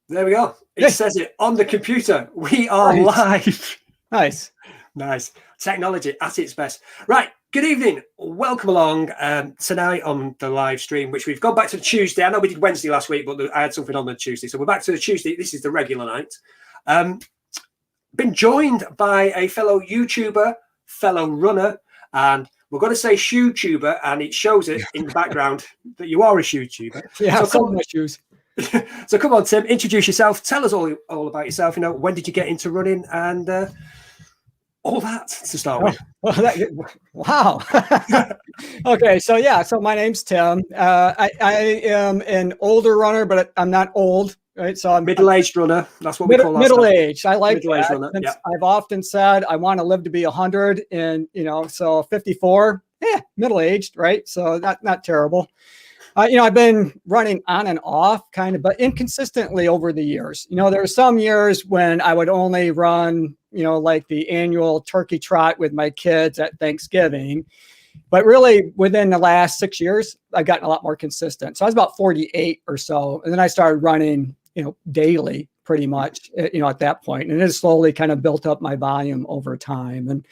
There we go. It Hey. says it on the computer. We are Nice. live. Nice. Nice. Technology at its best. Right. Good evening. Welcome along tonight on the live stream, which we've gone back to Tuesday. I know we did Wednesday last week, but I had something on the Tuesday. So we're back to the Tuesday. This is the regular night. Been joined by a fellow YouTuber, fellow runner, and we're going to say shoe tuber, and it shows it in the background that you are a shoe tuber. Yeah, so some of my shoes. So come on, Tim, introduce yourself. Tell us all about yourself. You know, when did you get into running and all that to start with? Wow. Okay, so my name's Tim. I am an older runner, but I'm not old, right? So I'm middle-aged runner. That's what we call middle-aged. I like middle-aged that. runner. Yeah. I've often said I want to live to be 100, and so 54, middle-aged, right? So not terrible. I've been running on and off kind of, but inconsistently over the years. There were some years when I would only run, like the annual turkey trot with my kids at Thanksgiving. But really within the last 6 years, I've gotten a lot more consistent. So I was about 48 or so. And then I started running, daily pretty much, at that point. And it slowly kind of built up my volume over time. And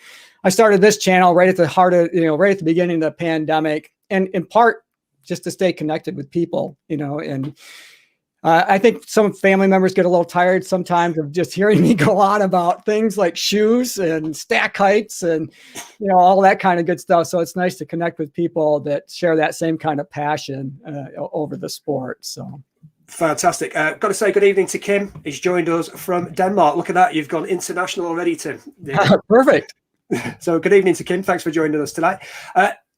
I started this channel right at the heart of, right at the beginning of the pandemic. And in part, just to stay connected with people, and I think some family members get a little tired sometimes of just hearing me go on about things like shoes and stack heights and, all that kind of good stuff. So it's nice to connect with people that share that same kind of passion over the sport. So. Fantastic. Got to say good evening to Kim. He's joined us from Denmark. Look at that. You've gone international already, Tim. Yeah. Perfect. So good evening to Kim. Thanks for joining us tonight.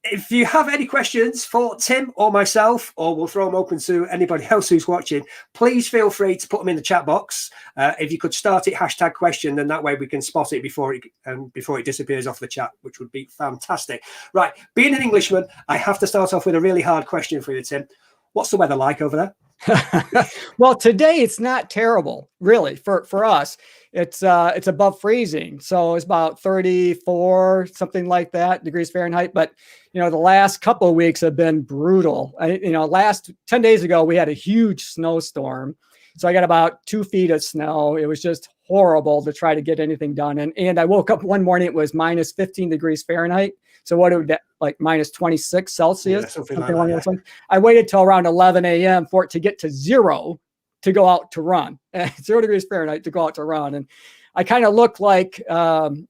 If you have any questions for Tim or myself, or we'll throw them open to anybody else who's watching, please feel free to put them in the chat box. If you could start it #question, then that way we can spot it before it disappears off the chat, which would be fantastic. Right. Being an Englishman, I have to start off with a really hard question for you, Tim. What's the weather like over there? Well, today it's not terrible, really, for us. It's above freezing. So it's about 34, something like that, degrees Fahrenheit. But, the last couple of weeks have been brutal. Last 10 days ago, we had a huge snowstorm. So I got about 2 feet of snow. It was just horrible to try to get anything done. And I woke up one morning, it was minus 15 degrees Fahrenheit. So what would that, like minus 26 Celsius? Yeah, something like that. I waited till around 11 a.m. for it to get to 0 to go out to run, 0 degrees Fahrenheit to go out to run. And I kind of looked like, Marvin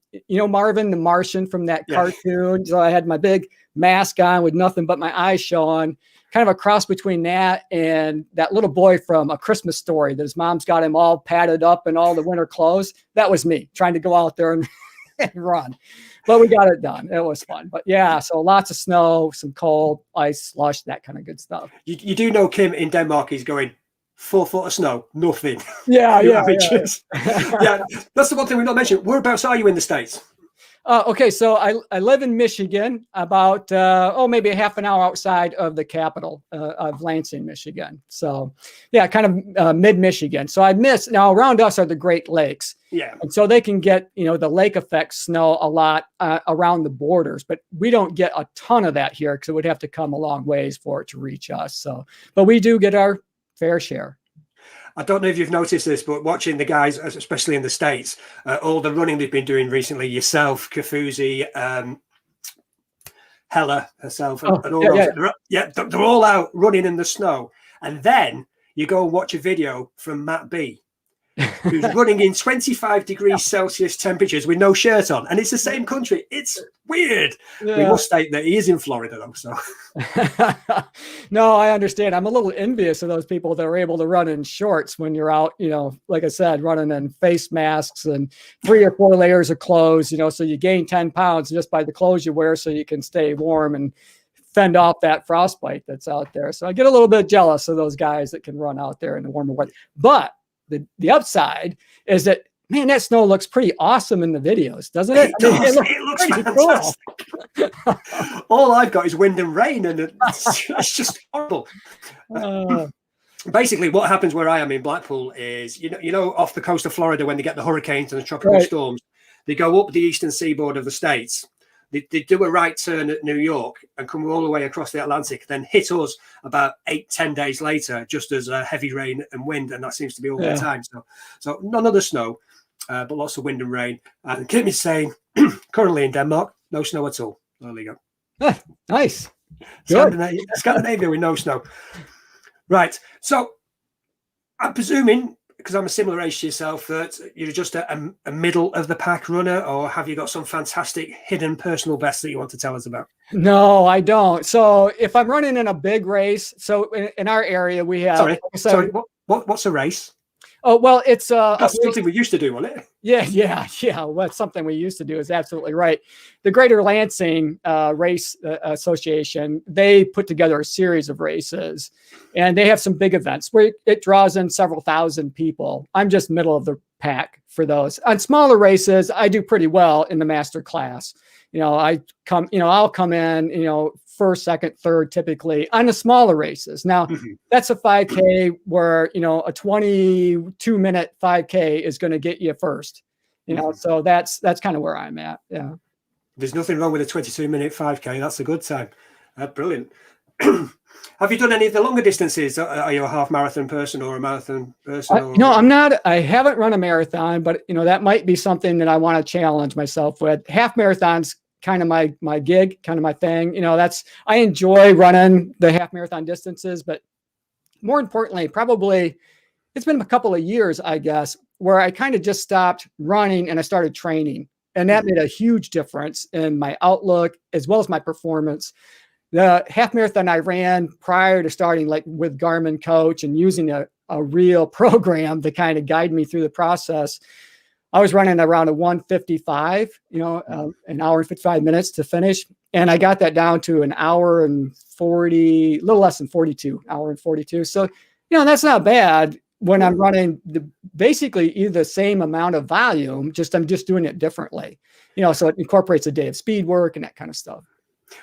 the Martian from that cartoon. So I had my big mask on with nothing but my eyes showing, kind of a cross between that and that little boy from A Christmas Story that his mom's got him all padded up in all the winter clothes. That was me trying to go out there and run. But we got it done. It was fun. But yeah, so lots of snow, some cold, ice, slush, that kind of good stuff. You do know Kim in Denmark is going 4 foot of snow, nothing. Yeah. Yeah, that's the one thing we've not mentioned. Whereabouts are you in the States? Okay, so I live in Michigan, about maybe a half an hour outside of the capital of Lansing, Michigan. So yeah, kind of mid-Michigan. So now around us are the Great Lakes. Yeah. And so they can get, the lake effect snow a lot around the borders, but we don't get a ton of that here because it would have to come a long ways for it to reach us. So, but we do get our fair share. I don't know if you've noticed this, but watching the guys, especially in the States, all the running they've been doing recently, yourself, Kafuzi, Hella herself, and all those. They're all out running in the snow. And then you go and watch a video from Matt B, who's running in 25 degrees Celsius temperatures with no shirt on. And it's the same country. It's weird. Yeah. We must state that he is in Florida, though. So no, I understand. I'm a little envious of those people that are able to run in shorts when you're out, like I said, running in face masks and 3 or 4 layers of clothes, so you gain 10 pounds just by the clothes you wear so you can stay warm and fend off that frostbite that's out there. So I get a little bit jealous of those guys that can run out there in the warmer weather. But the upside is that, man, that snow looks pretty awesome in the videos, doesn't it? It looks fantastic. Cool. All I've got is wind and rain, and it's just horrible. Basically, what happens where I am in Blackpool is, off the coast of Florida when they get the hurricanes and the tropical storms, they go up the eastern seaboard of the States. They do a right turn at New York and come all the way across the Atlantic, then hit us about 8-10 days later, just as heavy rain and wind, and that seems to be all the time. So none of the snow, but lots of wind and rain. And keep me saying, currently in Denmark, no snow at all. There you go. Nice. Scandinavia with no snow. Right. So I'm presuming, because I'm a similar age to yourself, that you're just a middle of the pack runner, or have you got some fantastic hidden personal best that you want to tell us about? No, I don't. So if I'm running in a big race, so in our area we have. Sorry. What's a race? Oh, well, it's that's something we used to do, wasn't it? Yeah. Well, that's something we used to do. Is absolutely right. The Greater Lansing Race Association, they put together a series of races, and they have some big events where it draws in several thousand people. I'm just middle of the pack for those. On smaller races, I do pretty well in the master class. I'll come in, first, second, third, typically on the smaller races. Now, that's a 5K where, a 22-minute 5K is going to get you first, so that's kind of where I'm at. Yeah. There's nothing wrong with a 22-minute 5K. That's a good time. Brilliant. Have you done any of the longer distances? Are you a half marathon person or a marathon person? No, I'm not. I haven't run a marathon, but that might be something that I want to challenge myself with. Half marathons, kind of my gig, kind of my thing. I enjoy running the half marathon distances, but more importantly, probably it's been a couple of years, I guess, where I kind of just stopped running and I started training. And that made a huge difference in my outlook as well as my performance. The half marathon I ran prior to starting with Garmin Coach and using a real program to kind of guide me through the process, I was running around a 1:55, an hour and 55 minutes to finish. And I got that down to an hour and 40, a little less than 42, hour and 42. So, that's not bad when I'm running basically either the same amount of volume, I'm just doing it differently, so it incorporates a day of speed work and that kind of stuff.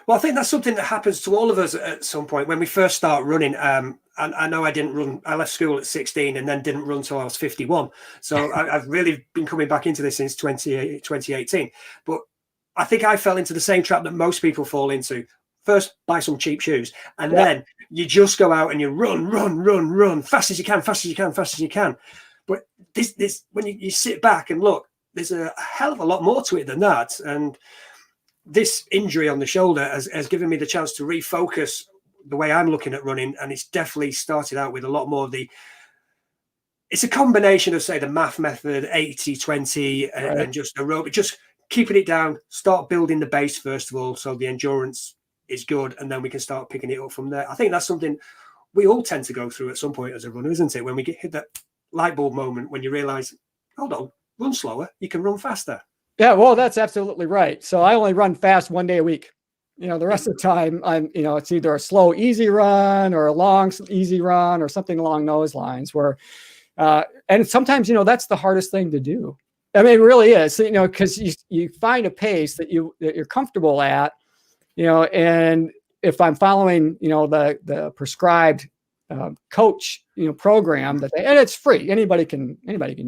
Well, I think that's something that happens to all of us at some point when we first start running. And I know I didn't run. I left school at 16 and then didn't run until I was 51. So I've really been coming back into this since 2018. But I think I fell into the same trap that most people fall into. First, buy some cheap shoes. And then you just go out and you run fast as you can. But this when you sit back and look, there's a hell of a lot more to it than that. And this injury on the shoulder has given me the chance to refocus the way I'm looking at running. And it's definitely started out with a lot more of it's a combination of, say, the math method, 80-20, and just aerobic, just keeping it down, start building the base first of all, so the endurance is good, and then we can start picking it up from there. I think that's something we all tend to go through at some point as a runner, isn't it? When we hit that light bulb moment when you realize, hold on, run slower, you can run faster. Yeah, well, that's absolutely right. So I only run fast one day a week. The rest of the time I'm, it's either a slow, easy run or a long, easy run or something along those lines where, and sometimes, that's the hardest thing to do. I mean, it really is, because you find a pace that you're comfortable at, and if I'm following, the prescribed coach, program and it's free. Anybody can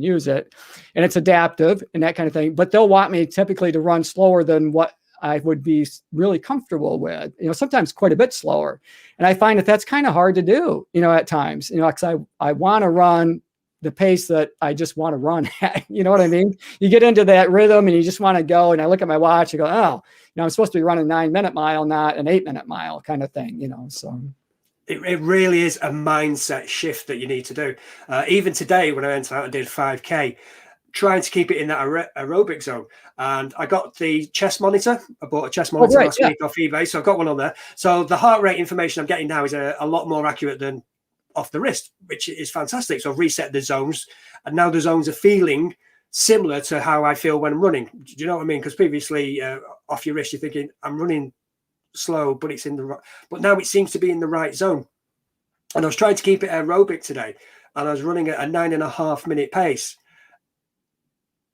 use it, and it's adaptive and that kind of thing. But they'll want me typically to run slower than what I would be really comfortable with. Sometimes quite a bit slower, and I find that that's kind of hard to do. At times, because I want to run the pace that I just want to run at. You know what I mean? You get into that rhythm and you just want to go. And I look at my watch and go, oh, I'm supposed to be running a 9-minute mile, not an 8-minute mile kind of thing. So. It really is a mindset shift that you need to do. Even today, when I went out and did 5K, trying to keep it in that aerobic zone. And I got the chest monitor. I bought a chest monitor last week off eBay. So I've got one on there. So the heart rate information I'm getting now is a lot more accurate than off the wrist, which is fantastic. So I've reset the zones. And now the zones are feeling similar to how I feel when I'm running. Do you know what I mean? Because previously off your wrist, you're thinking, I'm running slow, but it's in the right, but now it seems to be in the right zone. And I was trying to keep it aerobic today, and I was running at a 9.5-minute pace,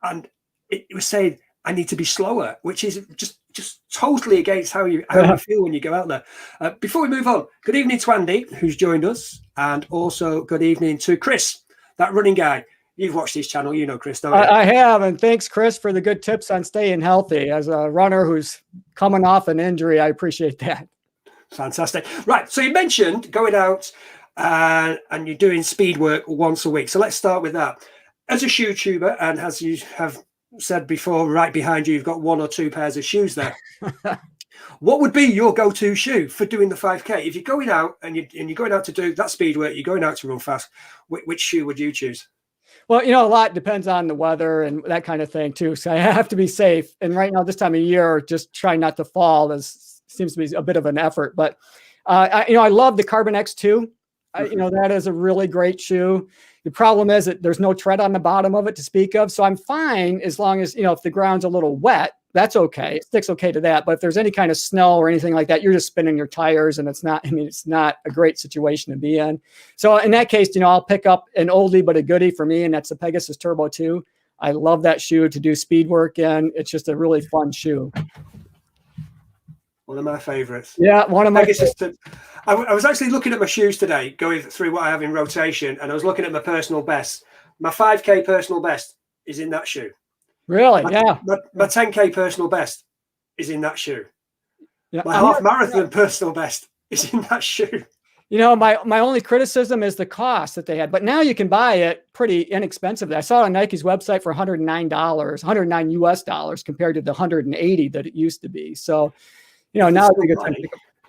and it was saying I need to be slower, which is just totally against how you feel when you go out there. Before we move on, good evening to Andy, who's joined us, and also good evening to Chris, that running guy. You've watched his channel, you know, Chris, don't you? I have, and thanks, Chris, for the good tips on staying healthy. As a runner who's coming off an injury, I appreciate that. Fantastic. Right, so you mentioned going out and you're doing speed work once a week. So let's start with that. As a shoe tuber, and as you have said before, right behind you, you've got 1 or 2 pairs of shoes there. What would be your go-to shoe for doing the 5K? If you're going out and you're going out to do that speed work, you're going out to run fast, which shoe would you choose? Well, a lot depends on the weather and that kind of thing too. So I have to be safe. And right now, this time of year, just trying not to fall seems to be a bit of an effort. But I love the Carbon X2. That is a really great shoe. The problem is that there's no tread on the bottom of it to speak of. So I'm fine as long as, if the ground's a little wet, that's okay. It sticks okay to that. But if there's any kind of snow or anything like that, you're just spinning your tires and it's not a great situation to be in. So in that case, I'll pick up an oldie but a goodie for me, and that's the Pegasus Turbo 2. I love that shoe to do speed work in. It's just a really fun shoe. One of my favorites. Yeah, one of my Pegasus. I was actually looking at my shoes today, going through what I have in rotation, and I was looking at my personal best. My 5K personal best is in that shoe. Really? My 10K personal best is in that shoe. Yeah. My half marathon personal best is in that shoe. My only criticism is the cost that they had, but now you can buy it pretty inexpensively. I saw it on Nike's website for $109 US compared to the $180 that it used to be. So, now I think it's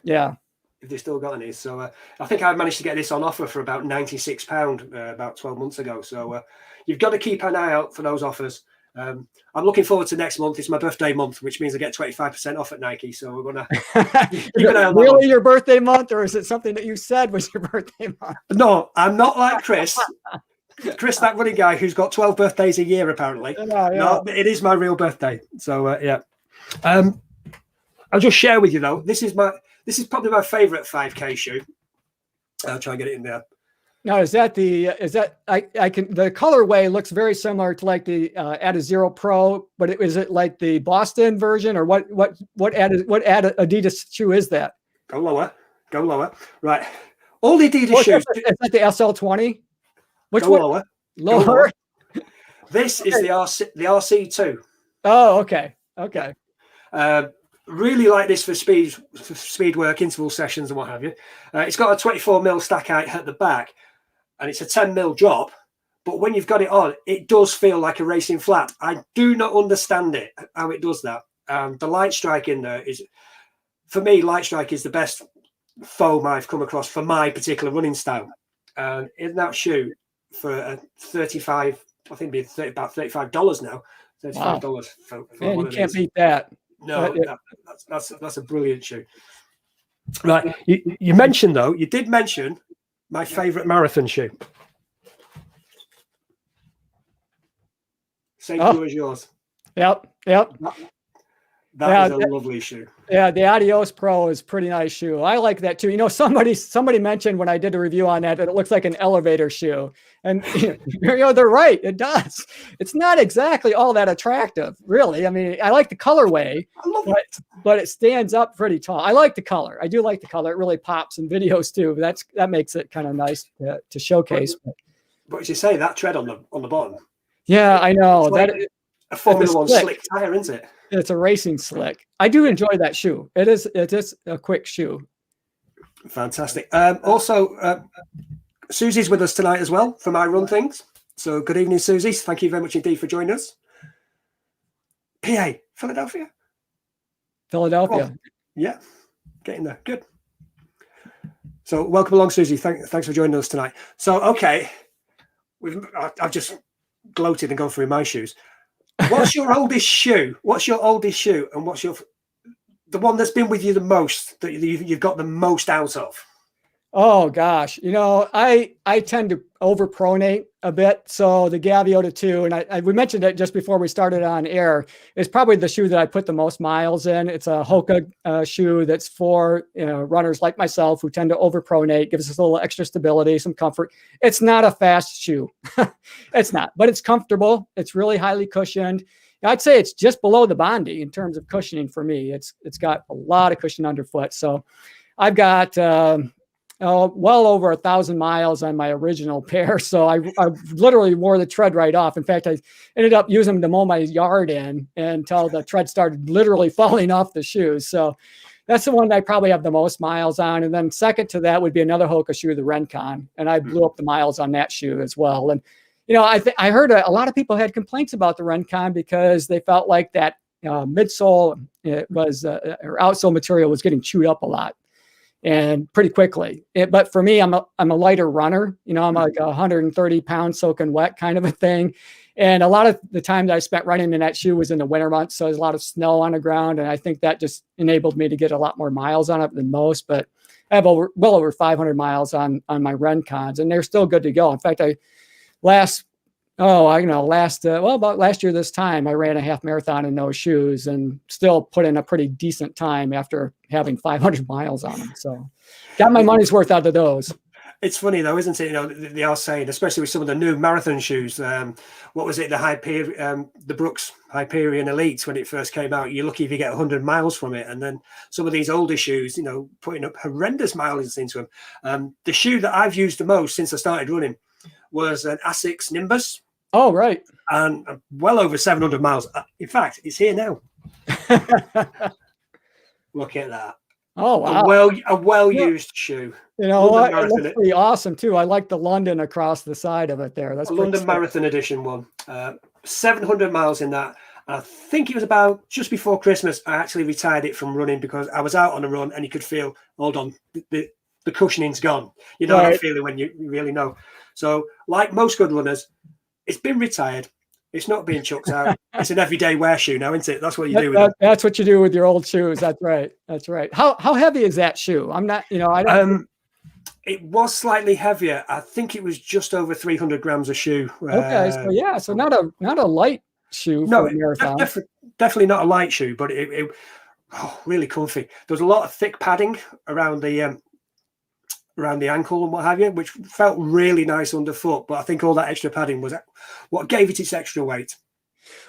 yeah. If they still got any. So I think I managed to get this on offer for about £96 about 12 months ago. So you've got to keep an eye out for those offers. I'm looking forward to next month. It's my birthday month, which means I get 25% off at Nike. So we're going to keep an eye on that. Really your birthday month, or is it something that you said was your birthday month? No, I'm not like Chris. Chris, that running guy who's got 12 birthdays a year, apparently. Yeah. No, it is my real birthday. So, yeah. I'll just share with you, though. This is probably my favorite 5K shoe. I'll try and get it in there. Now, the colorway looks very similar to like the Adizero Pro, but is it like the Boston version, or what Adidas shoe is that? Go lower. Right. All the Adidas shoes. Is that the SL20? Which Go one? lower. Lower. This is the RC2. Oh, okay. Really like this for speed work, interval sessions and what have you. It's got a 24mm stack height at the back, and it's a 10mm drop. But when you've got it on, it does feel like a racing flat. I do not understand how it does that. The light strike in there is, for me, light strike is the best foam I've come across for my particular running style. And in that shoe for a 35, I think it'd be about $35 now. $35 wow. for Man, one you of can't these. beat that. No, that's a brilliant shoe. Right, you mentioned though, you did mention my favorite marathon shoe. Same blue as yours. Yep. That is a lovely shoe. Yeah, the Adios Pro is a pretty nice shoe. I like that too. Somebody mentioned when I did a review on that it looks like an elevator shoe. And they're right. It does. It's not exactly all that attractive, really. I mean, I like the colorway, but it stands up pretty tall. I like the color. I do like the color. It really pops in videos too. That makes it kind of nice to showcase. But as you say, that tread on the bottom. Yeah, I know. It's like a Formula One slick tire, isn't it? It's a racing slick. I do enjoy that shoe. It is a quick shoe. Fantastic. Also, Susie's with us tonight as well for my run things. So good evening, Susie. Thank you very much indeed for joining us. PA, Philadelphia. Yeah, getting there. Good. So welcome along, Susie. Thanks for joining us tonight. So, okay, I've just gloated and gone through my shoes. What's your oldest shoe? And what's the one that's been with you the most, that you've got the most out of? Oh gosh, I tend to overpronate a bit. So the Gaviota 2, and we mentioned it just before we started on air, is probably the shoe that I put the most miles in. It's a Hoka shoe that's for runners like myself who tend to overpronate. Gives us a little extra stability, some comfort. It's not a fast shoe, it's not, but it's comfortable. It's really highly cushioned. I'd say it's just below the Bondi in terms of cushioning for me. It's got a lot of cushion underfoot. So I've got well over 1,000 miles on my original pair. So I literally wore the tread right off. In fact, I ended up using them to mow my yard in until the tread started literally falling off the shoes. So that's the one that I probably have the most miles on. And then second to that would be another Hoka shoe, the Rencon. And I blew up the miles on that shoe as well. And, I heard a lot of people had complaints about the Rencon because they felt like that midsole or outsole material was getting chewed up a lot and pretty quickly. But for me, I'm a lighter runner. I'm like 130 pounds soaking wet kind of a thing. And a lot of the time that I spent running in that shoe was in the winter months. So there's a lot of snow on the ground. And I think that just enabled me to get a lot more miles on it than most. But I have well over 500 miles on my Rencons, and they're still good to go. In fact, about last year this time, I ran a half marathon in those shoes and still put in a pretty decent time after having 500 miles on them. So got my money's worth out of those. It's funny though, isn't it? They are saying, especially with some of the new marathon shoes, what was it? The Brooks Hyperion Elites, when it first came out, you're lucky if you get 100 miles from it. And then some of these older shoes, putting up horrendous mileage into them. The shoe that I've used the most since I started running was an Asics Nimbus. Oh, right. And well over 700 miles. In fact, it's here now. Look at that. Oh, wow. A well-used shoe. It looks pretty awesome too. I like the London across the side of it there. That's a London Marathon edition one. 700 miles in that. I think it was about just before Christmas. I actually retired it from running because I was out on a run and you could feel, hold on, the cushioning's gone. You know that feeling when you really know. So like most good runners, it's been retired. It's not being chucked out. It's an everyday wear shoe now, isn't it? That's what you do with it. That's what you do with your old shoes. That's right. That's right. How heavy is that shoe? I'm not, I don't. It was slightly heavier. I think it was just over 300 grams a shoe. Okay. So not a light shoe. No, for a marathon. Definitely not a light shoe, but it really comfy. There was a lot of thick padding around the ankle and what have you, which felt really nice underfoot. But I think all that extra padding was what gave it its extra weight.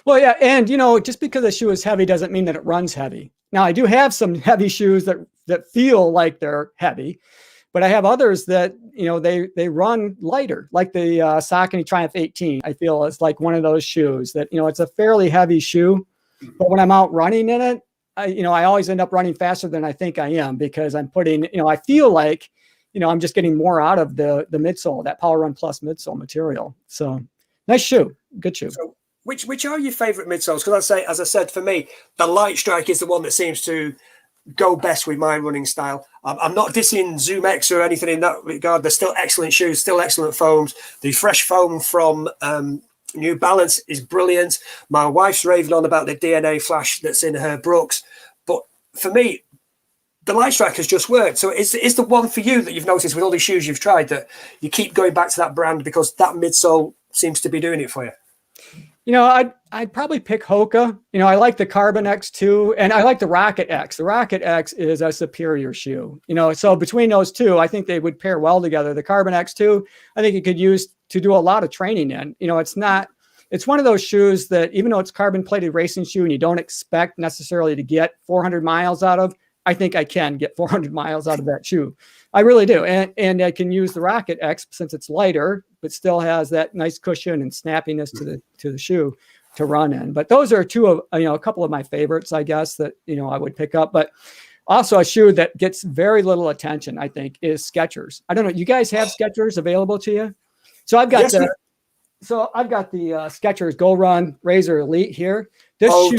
Well, yeah. And, just because a shoe is heavy doesn't mean that it runs heavy. Now, I do have some heavy shoes that feel like they're heavy, but I have others that, they run lighter, like the Saucony Triumph 18. I feel is like one of those shoes that, it's a fairly heavy shoe, but when I'm out running in it, I always end up running faster than I think I am because I'm putting, I feel like, I'm just getting more out of the midsole, that Power Run Plus midsole material. So nice shoe, good shoe. So which are your favorite midsoles? Because as I said, for me, the Light Strike is the one that seems to go best with my running style. I'm not dissing Zoom X or anything in that regard. They're still excellent shoes, still excellent foams. The fresh foam from New Balance is brilliant. My wife's raving on about the DNA Flash that's in her Brooks. But for me, the Light Strike has just worked. So is the one for you that you've noticed with all these shoes you've tried that you keep going back to that brand because that midsole seems to be doing it for you? I'd probably pick Hoka. I like the Carbon X too, and I like the Rocket X. The Rocket X is a superior shoe. So between those two, I think they would pair well together. The Carbon X too, I think you could use to do a lot of training in. It's one of those shoes that even though it's carbon plated racing shoe and you don't expect necessarily to get 400 miles out of, I think I can get 400 miles out of that shoe. I really do. And I can use the Rocket X since it's lighter, but still has that nice cushion and snappiness to the shoe to run in. But those are two of, a couple of my favorites, I guess, that, I would pick up. But also a shoe that gets very little attention, I think, is Skechers. I don't know. You guys have Skechers available to you? So I've got the Skechers Go Run Razor Elite here. Don't.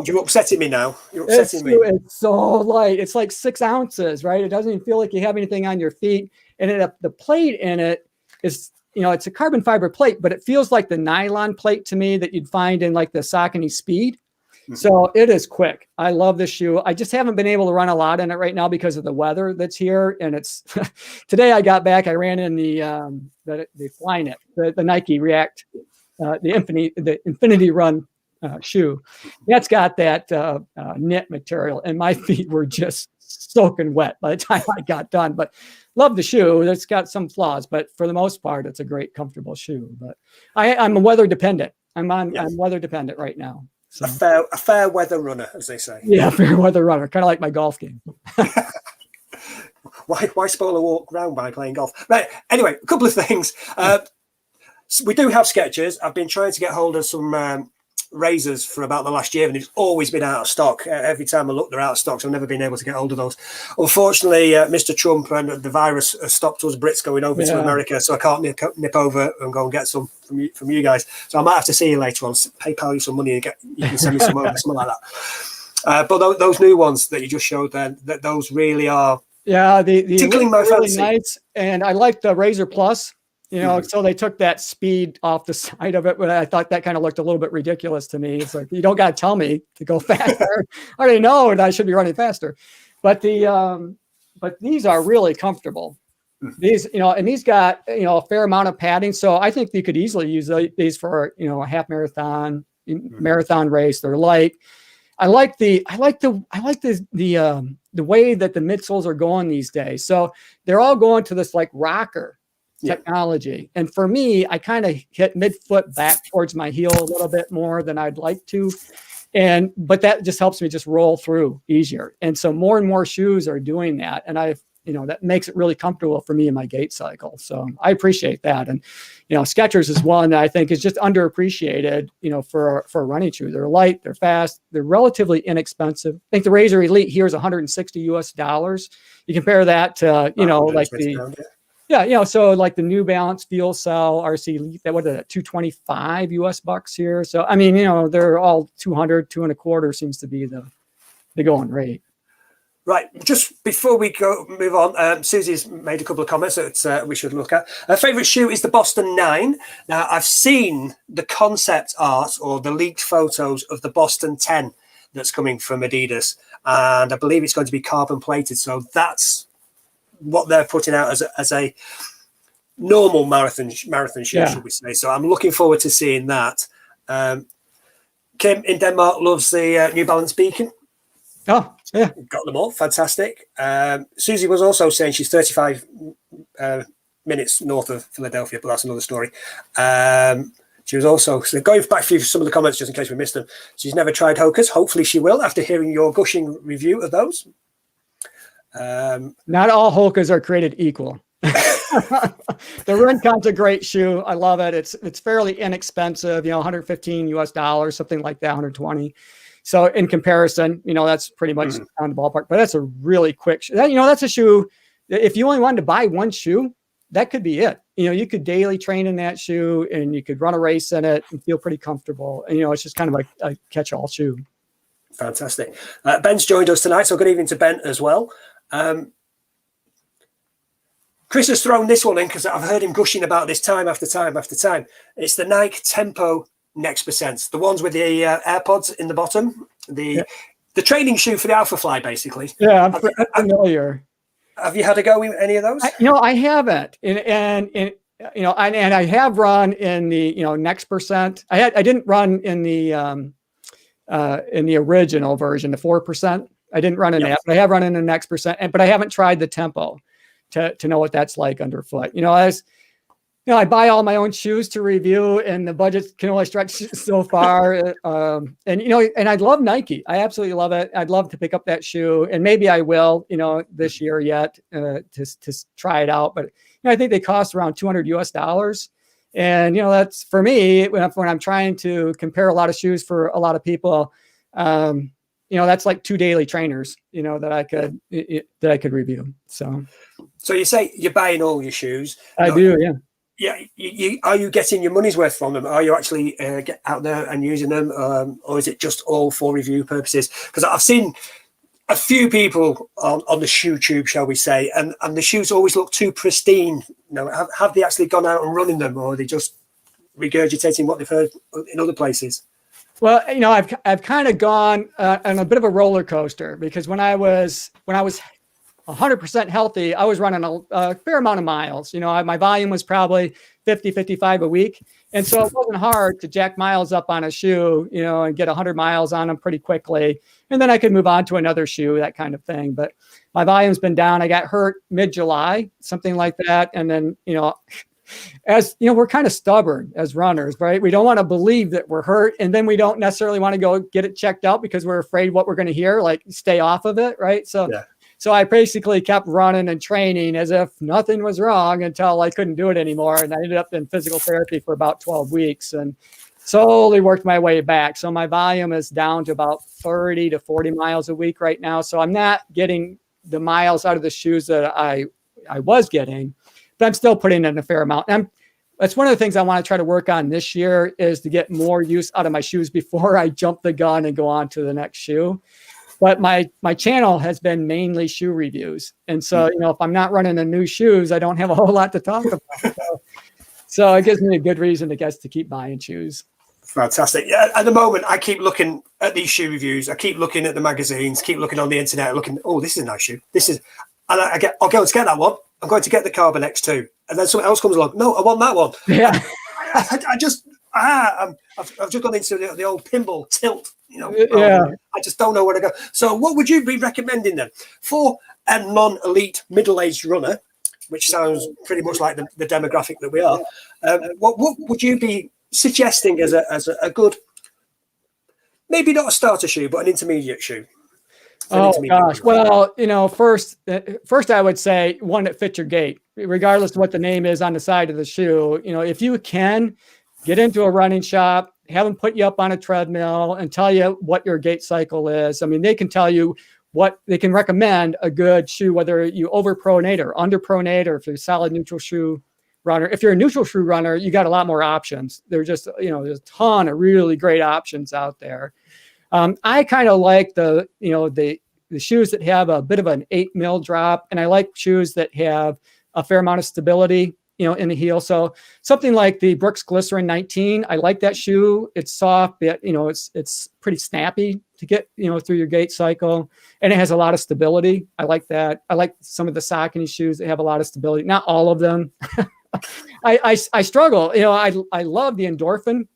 You're upsetting me now. You're upsetting me. It's so light. It's like 6 ounces, right? It doesn't even feel like you have anything on your feet. And the plate in it is, it's a carbon fiber plate, but it feels like the nylon plate to me that you'd find in like the Saucony Speed. Mm-hmm. So it is quick. I love this shoe. I just haven't been able to run a lot in it right now because of the weather that's here. And it's today I got back, I ran in the Flyknit, the Nike React, the Infinity Run shoe. That's got that knit material, and my feet were just soaking wet by the time I got done. But love the shoe. It's got some flaws, but for the most part, it's a great, comfortable shoe. But I'm weather dependent. I'm weather dependent right now. So. A fair weather runner, as they say. Yeah, fair weather runner, kind of like my golf game. why spoil a walk round by playing golf? Right. Anyway, a couple of things. So we do have Skechers. I've been trying to get hold of some razors for about the last year, and it's always been out of stock. Every time I look, they're out of stock, so I've never been able to get hold of those. Unfortunately, Mr. Trump and the virus has stopped us Brits going over to America, so I can't nip over and go and get some from you guys. So I might have to see you later on, PayPal you some money and you can send me some over, something like that. But those new ones that you just showed then, those really are the tickling my really fancy. Nice, and I like the Razor Plus. So they took that speed off the side of it, but I thought that kind of looked a little bit ridiculous to me. It's like, you don't got to tell me to go faster. I already know that I should be running faster. But but these are really comfortable. These, and these got, a fair amount of padding. So I think you could easily use these for, a half marathon, marathon race. They're light. I like the way that the midsoles are going these days. So they're all going to this like rocker technology. And for me, I kind of hit midfoot back towards my heel a little bit more than I'd like to. But that just helps me just roll through easier. And so more and more shoes are doing that. And that makes it really comfortable for me in my gait cycle. So I appreciate that. And, Skechers is one that I think is just underappreciated, for a running shoe. They're light, they're fast, they're relatively inexpensive. I think the Razor Elite here is $160. You compare that to, so like the New Balance Fuel Cell RC Elite, that was $225 here. So, I mean, they're all 200, 225 seems to be the going rate. Right. Just before we move on, Susie's made a couple of comments that we should look at. Her favourite shoe is the Boston 9. Now, I've seen the concept art or the leaked photos of the Boston 10 that's coming from Adidas. And I believe it's going to be carbon plated. So that's what they're putting out as a normal marathon shoe, should we say. So I'm looking forward to seeing that. Kim in Denmark loves the New Balance Beacon. Oh, yeah. Got them all. Fantastic. Susie was also saying she's 35 minutes north of Philadelphia, but that's another story. She was also going back through some of the comments just in case we missed them. She's never tried Hoka's. Hopefully she will after hearing your gushing review of those. Not all Hoka's are created equal. The Rincon's a great shoe. I love it. It's fairly inexpensive, $115, something like that, 120. So in comparison, that's pretty much on the ballpark, but that's a really quick shoe. That's a shoe. If you only wanted to buy one shoe, that could be it. You could daily train in that shoe and you could run a race in it and feel pretty comfortable. And, it's just kind of a catch-all shoe. Fantastic. Ben's joined us tonight. So good evening to Ben as well. Chris has thrown this one in because I've heard him gushing about this time after time after time. It's the Nike Tempo Next Percent, the ones with the AirPods in the bottom, the training shoe for the Alpha Fly, basically. Yeah, I'm familiar. Have you had a go with any of those? I haven't, and I have run in the Next Percent. I didn't run in the original version, the 4%. I didn't run in that, but I have run in the Next Percent, but I haven't tried the Tempo to know what that's like underfoot. I buy all my own shoes to review, and the budget can only stretch so far. And I love Nike. I absolutely love it. I'd love to pick up that shoe, and maybe I will, this year yet to try it out. But I think they cost around $200. And that's for me when I'm trying to compare a lot of shoes for a lot of people. That's like 2 daily trainers, that I could review. So you say you're buying all your shoes. I do, yeah. Yeah, are you getting your money's worth from them? Are you actually get out there and using them, or is it just all for review purposes? Because I've seen a few people on the shoe tube, shall we say, and the shoes always look too pristine. Have they actually gone out and running them, or are they just regurgitating what they've heard in other places? Well, I've kind of gone on a bit of a roller coaster, because when I was 100% healthy, I was running a fair amount of miles. My volume was probably 50, 55 a week. And so it wasn't hard to jack miles up on a shoe, and get 100 miles on them pretty quickly. And then I could move on to another shoe, that kind of thing. But my volume's been down. I got hurt mid-July, something like that. And then, as we're kind of stubborn as runners, right? We don't want to believe that we're hurt. And then we don't necessarily want to go get it checked out because we're afraid what we're going to hear, like stay off of it. Right. So So I basically kept running and training as if nothing was wrong until I couldn't do it anymore. And I ended up in physical therapy for about 12 weeks and slowly worked my way back. So my volume is down to about 30 to 40 miles a week right now. So I'm not getting the miles out of the shoes that I was getting, but I'm still putting in a fair amount. And that's one of the things I want to try to work on this year is to get more use out of my shoes before I jump the gun and go on to the next shoe. But my channel has been mainly shoe reviews. And so, if I'm not running the new shoes, I don't have a whole lot to talk about. So it gives me a good reason, I guess, to keep buying shoes. Fantastic. Yeah, at the moment, I keep looking at these shoe reviews. I keep looking at the magazines, keep looking on the internet, looking, oh, this is a nice shoe. This is, and I'll go to get that one. I'm going to get the Carbon X2. And then something else comes along. No, I want that one. Yeah. I've just gone into the old pinball tilt. Yeah. I just don't know where to go. So what would you be recommending then for a non-elite middle-aged runner, which sounds pretty much like the demographic that we are? What would you be suggesting as a good, maybe not a starter shoe, but an intermediate shoe? Oh gosh. Well, first I would say one that fits your gait, regardless of what the name is on the side of the shoe. If you can get into a running shop, have them put you up on a treadmill and tell you what your gait cycle is. I mean, they can tell you what they can recommend a good shoe, whether you overpronate or underpronate, or if you're a solid neutral shoe runner. If you're a neutral shoe runner, you got a lot more options. There's just, there's a ton of really great options out there. I kind of like the shoes that have a bit of an 8 mil drop, and I like shoes that have a fair amount of stability, in the heel. So something like the Brooks Glycerin 19, I like that shoe. It's soft, but it's pretty snappy to get, through your gait cycle, and it has a lot of stability. I like that. I like some of the Saucony shoes that have a lot of stability. Not all of them. I struggle. I love the Endorphin,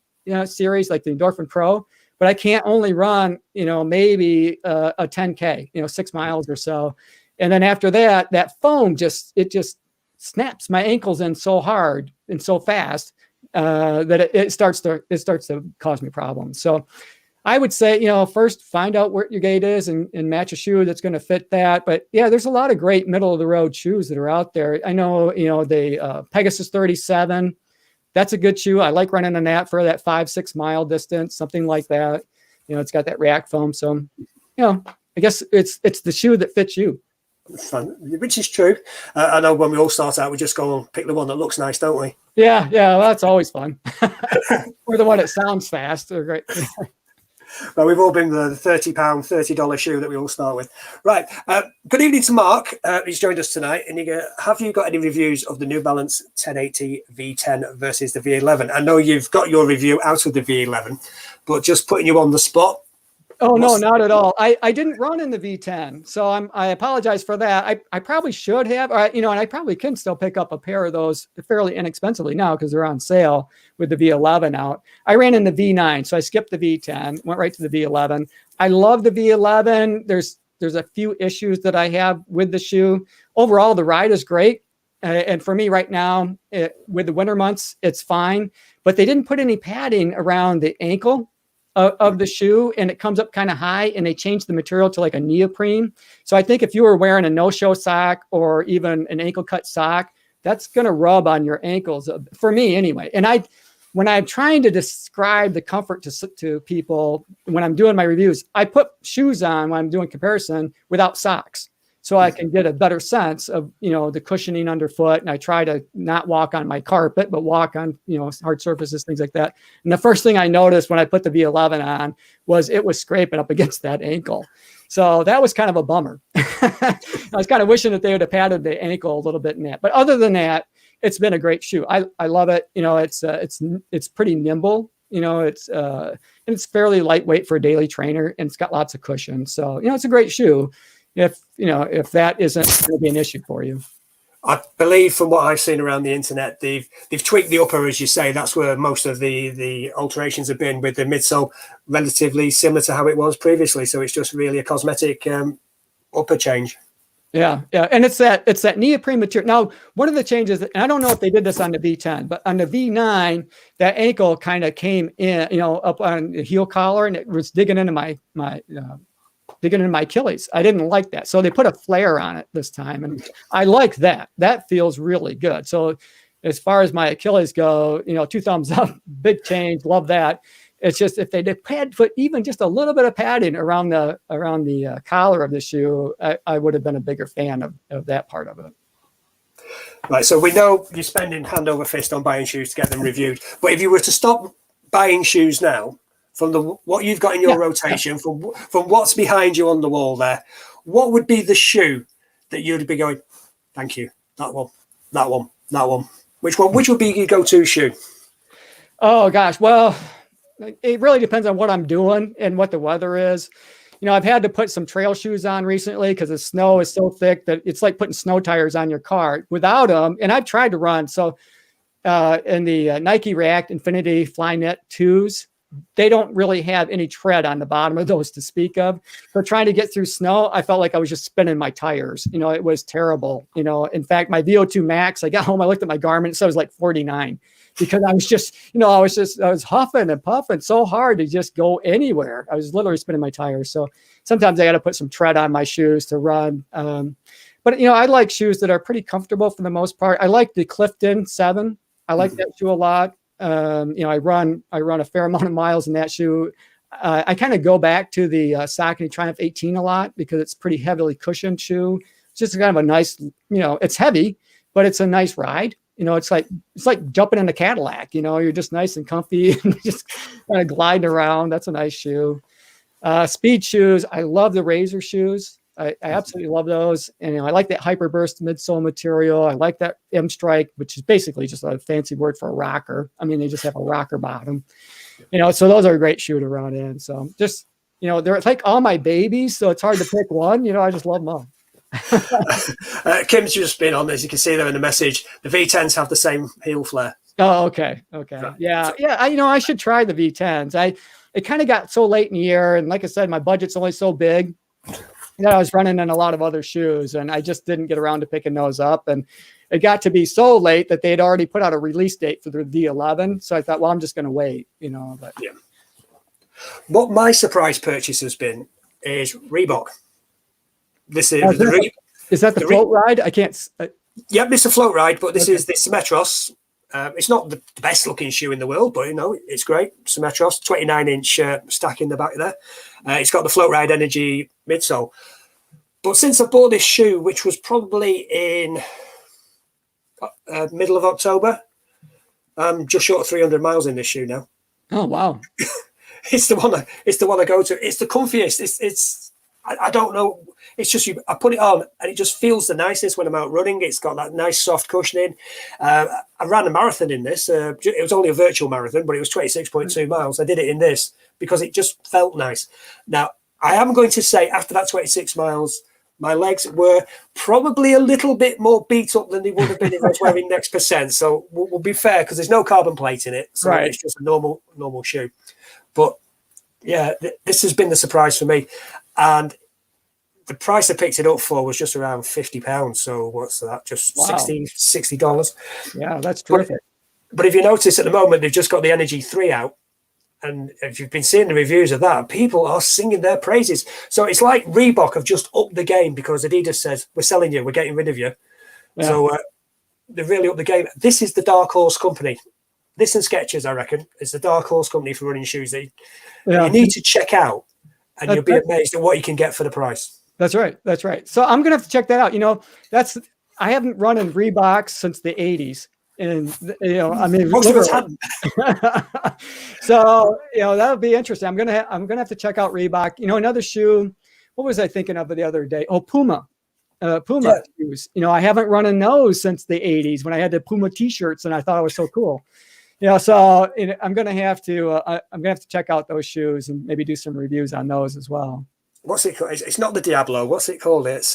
series, like the Endorphin Pro, but I can't only run, maybe a 10K, 6 miles or so. And then after that foam just snaps my ankles in so hard and so fast that it starts to cause me problems. So I would say, first find out where your gait is and match a shoe that's going to fit that. But yeah, there's a lot of great middle of the road shoes that are out there. I know, the Pegasus 37, that's a good shoe. I like running on that for that 5-6 mile distance, something like that. It's got that React foam. So, I guess it's the shoe that fits you. Fun, which is true. I know when we all start out, we just go and pick the one that looks nice, don't we? Yeah, well, that's always fun. Or the one that sounds fast. They're great. Well, we've all been the £30, $30 shoe that we all start with. Right. Good evening to Mark. He's joined us tonight. And have you got any reviews of the New Balance 1080 V10 versus the V11? I know you've got your review out of the V11, but just putting you on the spot. Oh, no, not at all. I didn't run in the V10, so I apologize for that. I probably should have, and I probably can still pick up a pair of those fairly inexpensively now because they're on sale with the V11 out. I ran in the V9, so I skipped the V10, went right to the V11. I love the V11. There's a few issues that I have with the shoe. Overall, the ride is great. And for me right now, with the winter months, it's fine. But they didn't put any padding around the ankle of the shoe, and it comes up kind of high, and they changed the material to like a neoprene. So I think if you were wearing a no-show sock or even an ankle cut sock, that's going to rub on your ankles, for me anyway. And when I'm trying to describe the comfort to people, when I'm doing my reviews, I put shoes on when I'm doing comparison without socks, so I can get a better sense of, the cushioning underfoot. And I try to not walk on my carpet, but walk on, hard surfaces, things like that. And the first thing I noticed when I put the V11 on was it was scraping up against that ankle. So that was kind of a bummer. I was kind of wishing that they would have padded the ankle a little bit in that. But other than that, it's been a great shoe. I love it. It's pretty nimble. And it's fairly lightweight for a daily trainer, and it's got lots of cushion. So, it's a great shoe. If that isn't going to be an issue for you. I believe from what I've seen around the internet, they've tweaked the upper, as you say. That's where most of the alterations have been, with the midsole relatively similar to how it was previously. So it's just really a cosmetic upper change. Yeah. And it's that neoprene material. Now, one of the changes, and I don't know if they did this on the V10, but on the V9, that ankle kind of came in, up on the heel collar, and it was digging into my digging in my Achilles. I didn't like that. So they put a flare on it this time. And I like that. That feels really good. So as far as my Achilles go, 2 thumbs up, big change. Love that. It's just if they did put even just a little bit of padding around the collar of the shoe, I would have been a bigger fan of that part of it. Right. So we know you're spending hand over fist on buying shoes to get them reviewed. But if you were to stop buying shoes now, from what you've got in your rotation, from what's behind you on the wall there, what would be the shoe that you'd be going, thank you, that one, that one, that one? Which would be your go-to shoe? Oh, gosh. Well, it really depends on what I'm doing and what the weather is. I've had to put some trail shoes on recently because the snow is so thick that it's like putting snow tires on your car. Without them, and I've tried to run. So in the Nike React Infinity Flyknit 2s, they don't really have any tread on the bottom of those to speak of. For trying to get through snow, I felt like I was just spinning my tires. It was terrible. In fact, my VO2 max, I got home, I looked at my Garmin, so it was like 49 because I was just, I was huffing and puffing so hard to just go anywhere. I was literally spinning my tires. So sometimes I got to put some tread on my shoes to run. But I like shoes that are pretty comfortable for the most part. I like the Clifton 7. I like that shoe a lot. I run a fair amount of miles in that shoe. I kind of go back to the Saucony Triumph 18 a lot because it's pretty heavily cushioned shoe. It's just kind of a nice, it's heavy, but it's a nice ride. It's like jumping in a Cadillac. You're just nice and comfy and just kind of gliding around. That's a nice shoe. Speed shoes. I love the Razor shoes. I absolutely love those. And I like that Hyperburst midsole material. I like that M Strike, which is basically just a fancy word for a rocker. I mean, they just have a rocker bottom, so those are a great shoe to run in. So just, they're like all my babies. So it's hard to pick one, I just love them all. Kim's just been on, as you can see there in the message, the V10s have the same heel flare. Oh, okay. Yeah. I should try the V10s. It kind of got so late in the year. And like I said, my budget's only so big. I was running in a lot of other shoes and I just didn't get around to picking those up. And it got to be so late that they'd already put out a release date for the V11. So I thought, well, I'm just going to wait, but yeah. What my surprise purchase has been is Reebok. This is is that the float ride? I can't. Yep, it's a float ride, but this is the Symmetros. It's not the best looking shoe in the world, but it's great. Symmetros, 29-inch stack in the back there. It's got the Float Ride Energy midsole. But since I bought this shoe, which was probably in middle of October, I'm just short of 300 miles in this shoe now. Oh wow! It's the one I go to. It's the comfiest. I don't know. It's just I put it on and it just feels the nicest when I'm out running. It's got that nice soft cushioning. I ran a marathon in this. It was only a virtual marathon, but it was 26.2 miles. I did it in this because it just felt nice. Now, I am going to say after that 26 miles, my legs were probably a little bit more beat up than they would have been if I was wearing Next Percent. So we'll be fair because there's no carbon plate in it. So right. It's just a normal shoe. But yeah, this has been the surprise for me. And the price I picked it up for was just around £50. So what's that? Just wow. $60. Yeah, that's terrific. But if you notice at the moment, they've just got the Energy 3 out. And if you've been seeing the reviews of that, people are singing their praises. So it's like Reebok have just upped the game because Adidas says, we're selling you, we're getting rid of you. Yeah. So they've really upped the game. This is the dark horse company. This and Skechers, I reckon, is the dark horse company for running shoes that you need to check out. And you'll be amazed at what you can get for the price. That's right. So I'm going to have to check that out. I haven't run in Reeboks since the 80s. And, I mean, most of us haven't. So, that would be interesting. I'm going to have to check out Reebok. Another shoe. What was I thinking of the other day? Oh, Puma shoes. I haven't run in those since the 80s when I had the Puma t-shirts and I thought it was so cool. So I'm going to have to check out those shoes and maybe do some reviews on those as well. What's it called? It's not the Diablo. What's it called? It's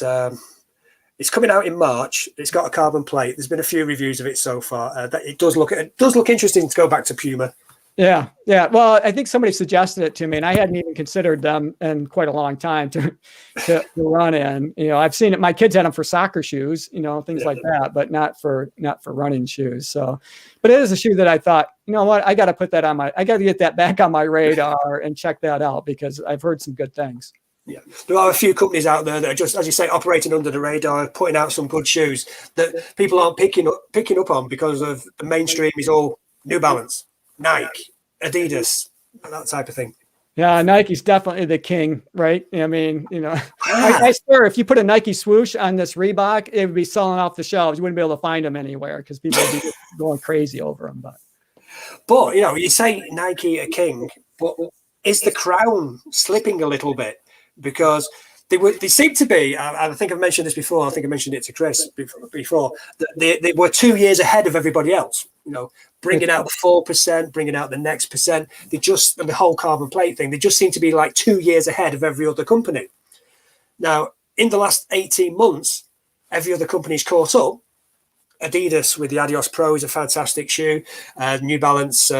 coming out in March. It's got a carbon plate. There's been a few reviews of it so far. It does look interesting to go back to Puma. Yeah. Well, I think somebody suggested it to me, and I hadn't even considered them in quite a long time to run in. I've seen it. My kids had them for soccer shoes, things like that, but not for running shoes. So, but it is a shoe that I thought, what, I got to put that I got to get that back on my radar and check that out because I've heard some good things. Yeah, there are a few companies out there that are just, as you say, operating under the radar, putting out some good shoes that people aren't picking up on because of the mainstream is all New Balance, Nike, Adidas, and that type of thing. Yeah, Nike's definitely the king, right? I mean, I swear if you put a Nike swoosh on this Reebok, it would be selling off the shelves. You wouldn't be able to find them anywhere because people would be going crazy over them. But you say Nike a king, but is the crown slipping a little bit? Because they seem to be, I think I've mentioned this before, I think I mentioned it to Chris before, that they were 2 years ahead of everybody else, bringing out the 4%, bringing out the next percent. And the whole carbon plate thing, they just seem to be like 2 years ahead of every other company. Now, in the last 18 months, every other company's caught up. Adidas with the Adios Pro is a fantastic shoe. New Balance,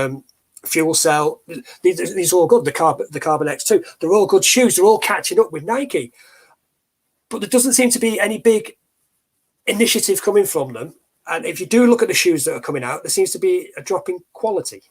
Fuel Cell, these are all good. The Carbon X2, they're all good shoes. They're all catching up with Nike, but there doesn't seem to be any big initiative coming from them. And if you do look at the shoes that are coming out, there seems to be a drop in quality.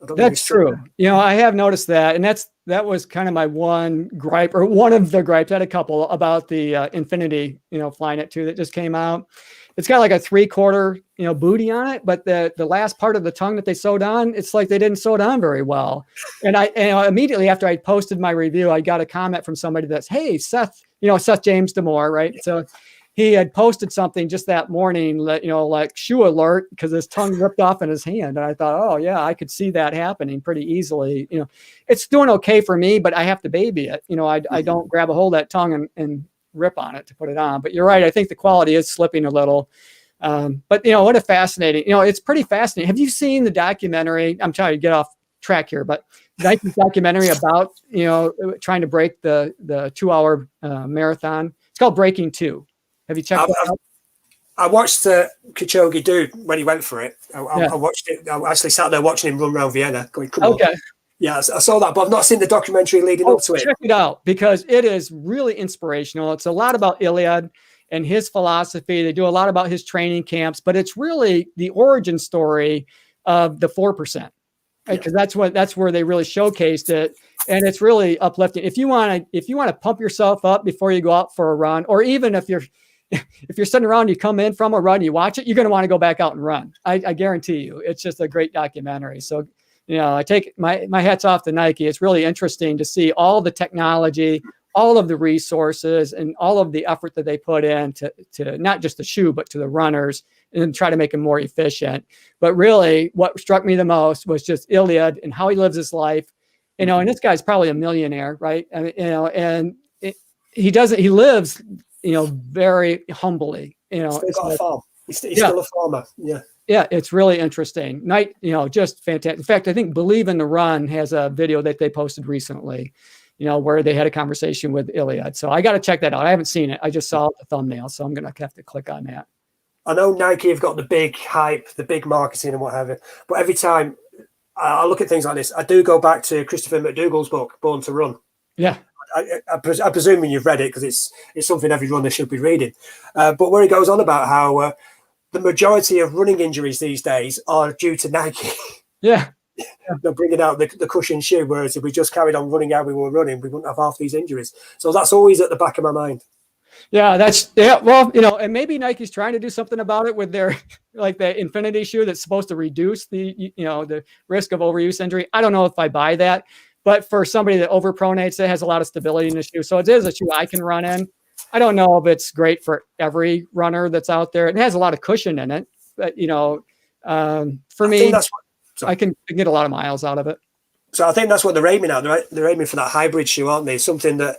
That's true. I have noticed that, and that was kind of my one gripe, or one of the gripes. I had a couple about the Infinity, Flynet 2 that just came out. It's got like a 3/4, booty on it, but the last part of the tongue that they sewed on, it's like they didn't sew it on very well. And immediately after I posted my review, I got a comment from somebody that's, hey, Seth James Demore, right? Yeah. So he had posted something just that morning, like shoe alert, because his tongue ripped off in his hand. And I thought, oh yeah, I could see that happening pretty easily. It's doing okay for me, but I have to baby it. I don't grab a hold of that tongue and rip on it to put it on. But you're right. I think the quality is slipping a little. But what a fascinating, it's pretty fascinating. Have you seen the documentary? I'm trying to get off track here, but Nike's documentary about, trying to break the 2-hour marathon. It's called Breaking 2. Have you checked that out? I watched Kipchoge do when he went for it. I watched it. I actually sat there watching him run around Vienna going, come on. Yeah, I saw that, but I've not seen the documentary leading up to it. Check it out, because it is really inspirational. It's a lot about Iliad and his philosophy. They do a lot about his training camps, but it's really the origin story of the 4%, right? Because that's where they really showcased it, and it's really uplifting. If you want to pump yourself up before you go out for a run, or even if you're sitting around, you come in from a run, you watch it, you're going to want to go back out and run. I guarantee you. It's just a great documentary. So, I take my hats off to Nike. It's really interesting to see all the technology, all of the resources, and all of the effort that they put in to not just the shoe, but to the runners, and try to make them more efficient. But really, what struck me the most was just Iliad and how he lives his life. And this guy's probably a millionaire, right? He lives, very humbly. He's still got a farm. He's still a farmer. Yeah. Yeah, it's really interesting. Just fantastic. In fact, I think Believe in the Run has a video that they posted recently, where they had a conversation with Iliad. So I got to check that out. I haven't seen it. I just saw the thumbnail, so I'm going to have to click on that. I know Nike have got the big hype, the big marketing and what have you, but every time I look at things like this, I do go back to Christopher McDougall's book, Born to Run. Yeah. I presume you've read it, because it's something every runner should be reading. But where he goes on about how the majority of running injuries these days are due to Nike. Yeah. They're bringing out the cushion shoe, whereas if we just carried on running how we were running, we wouldn't have half these injuries. So that's always at the back of my mind. Yeah, well, and maybe Nike's trying to do something about it with their, like the Infinity shoe that's supposed to reduce the risk of overuse injury. I don't know if I buy that, but for somebody that overpronates, it has a lot of stability in the shoe. So it is a shoe I can run in. I don't know if it's great for every runner that's out there. It has a lot of cushion in it, but for me, I can get a lot of miles out of it. So I think that's what they're aiming at. They're aiming for that hybrid shoe, aren't they? Something that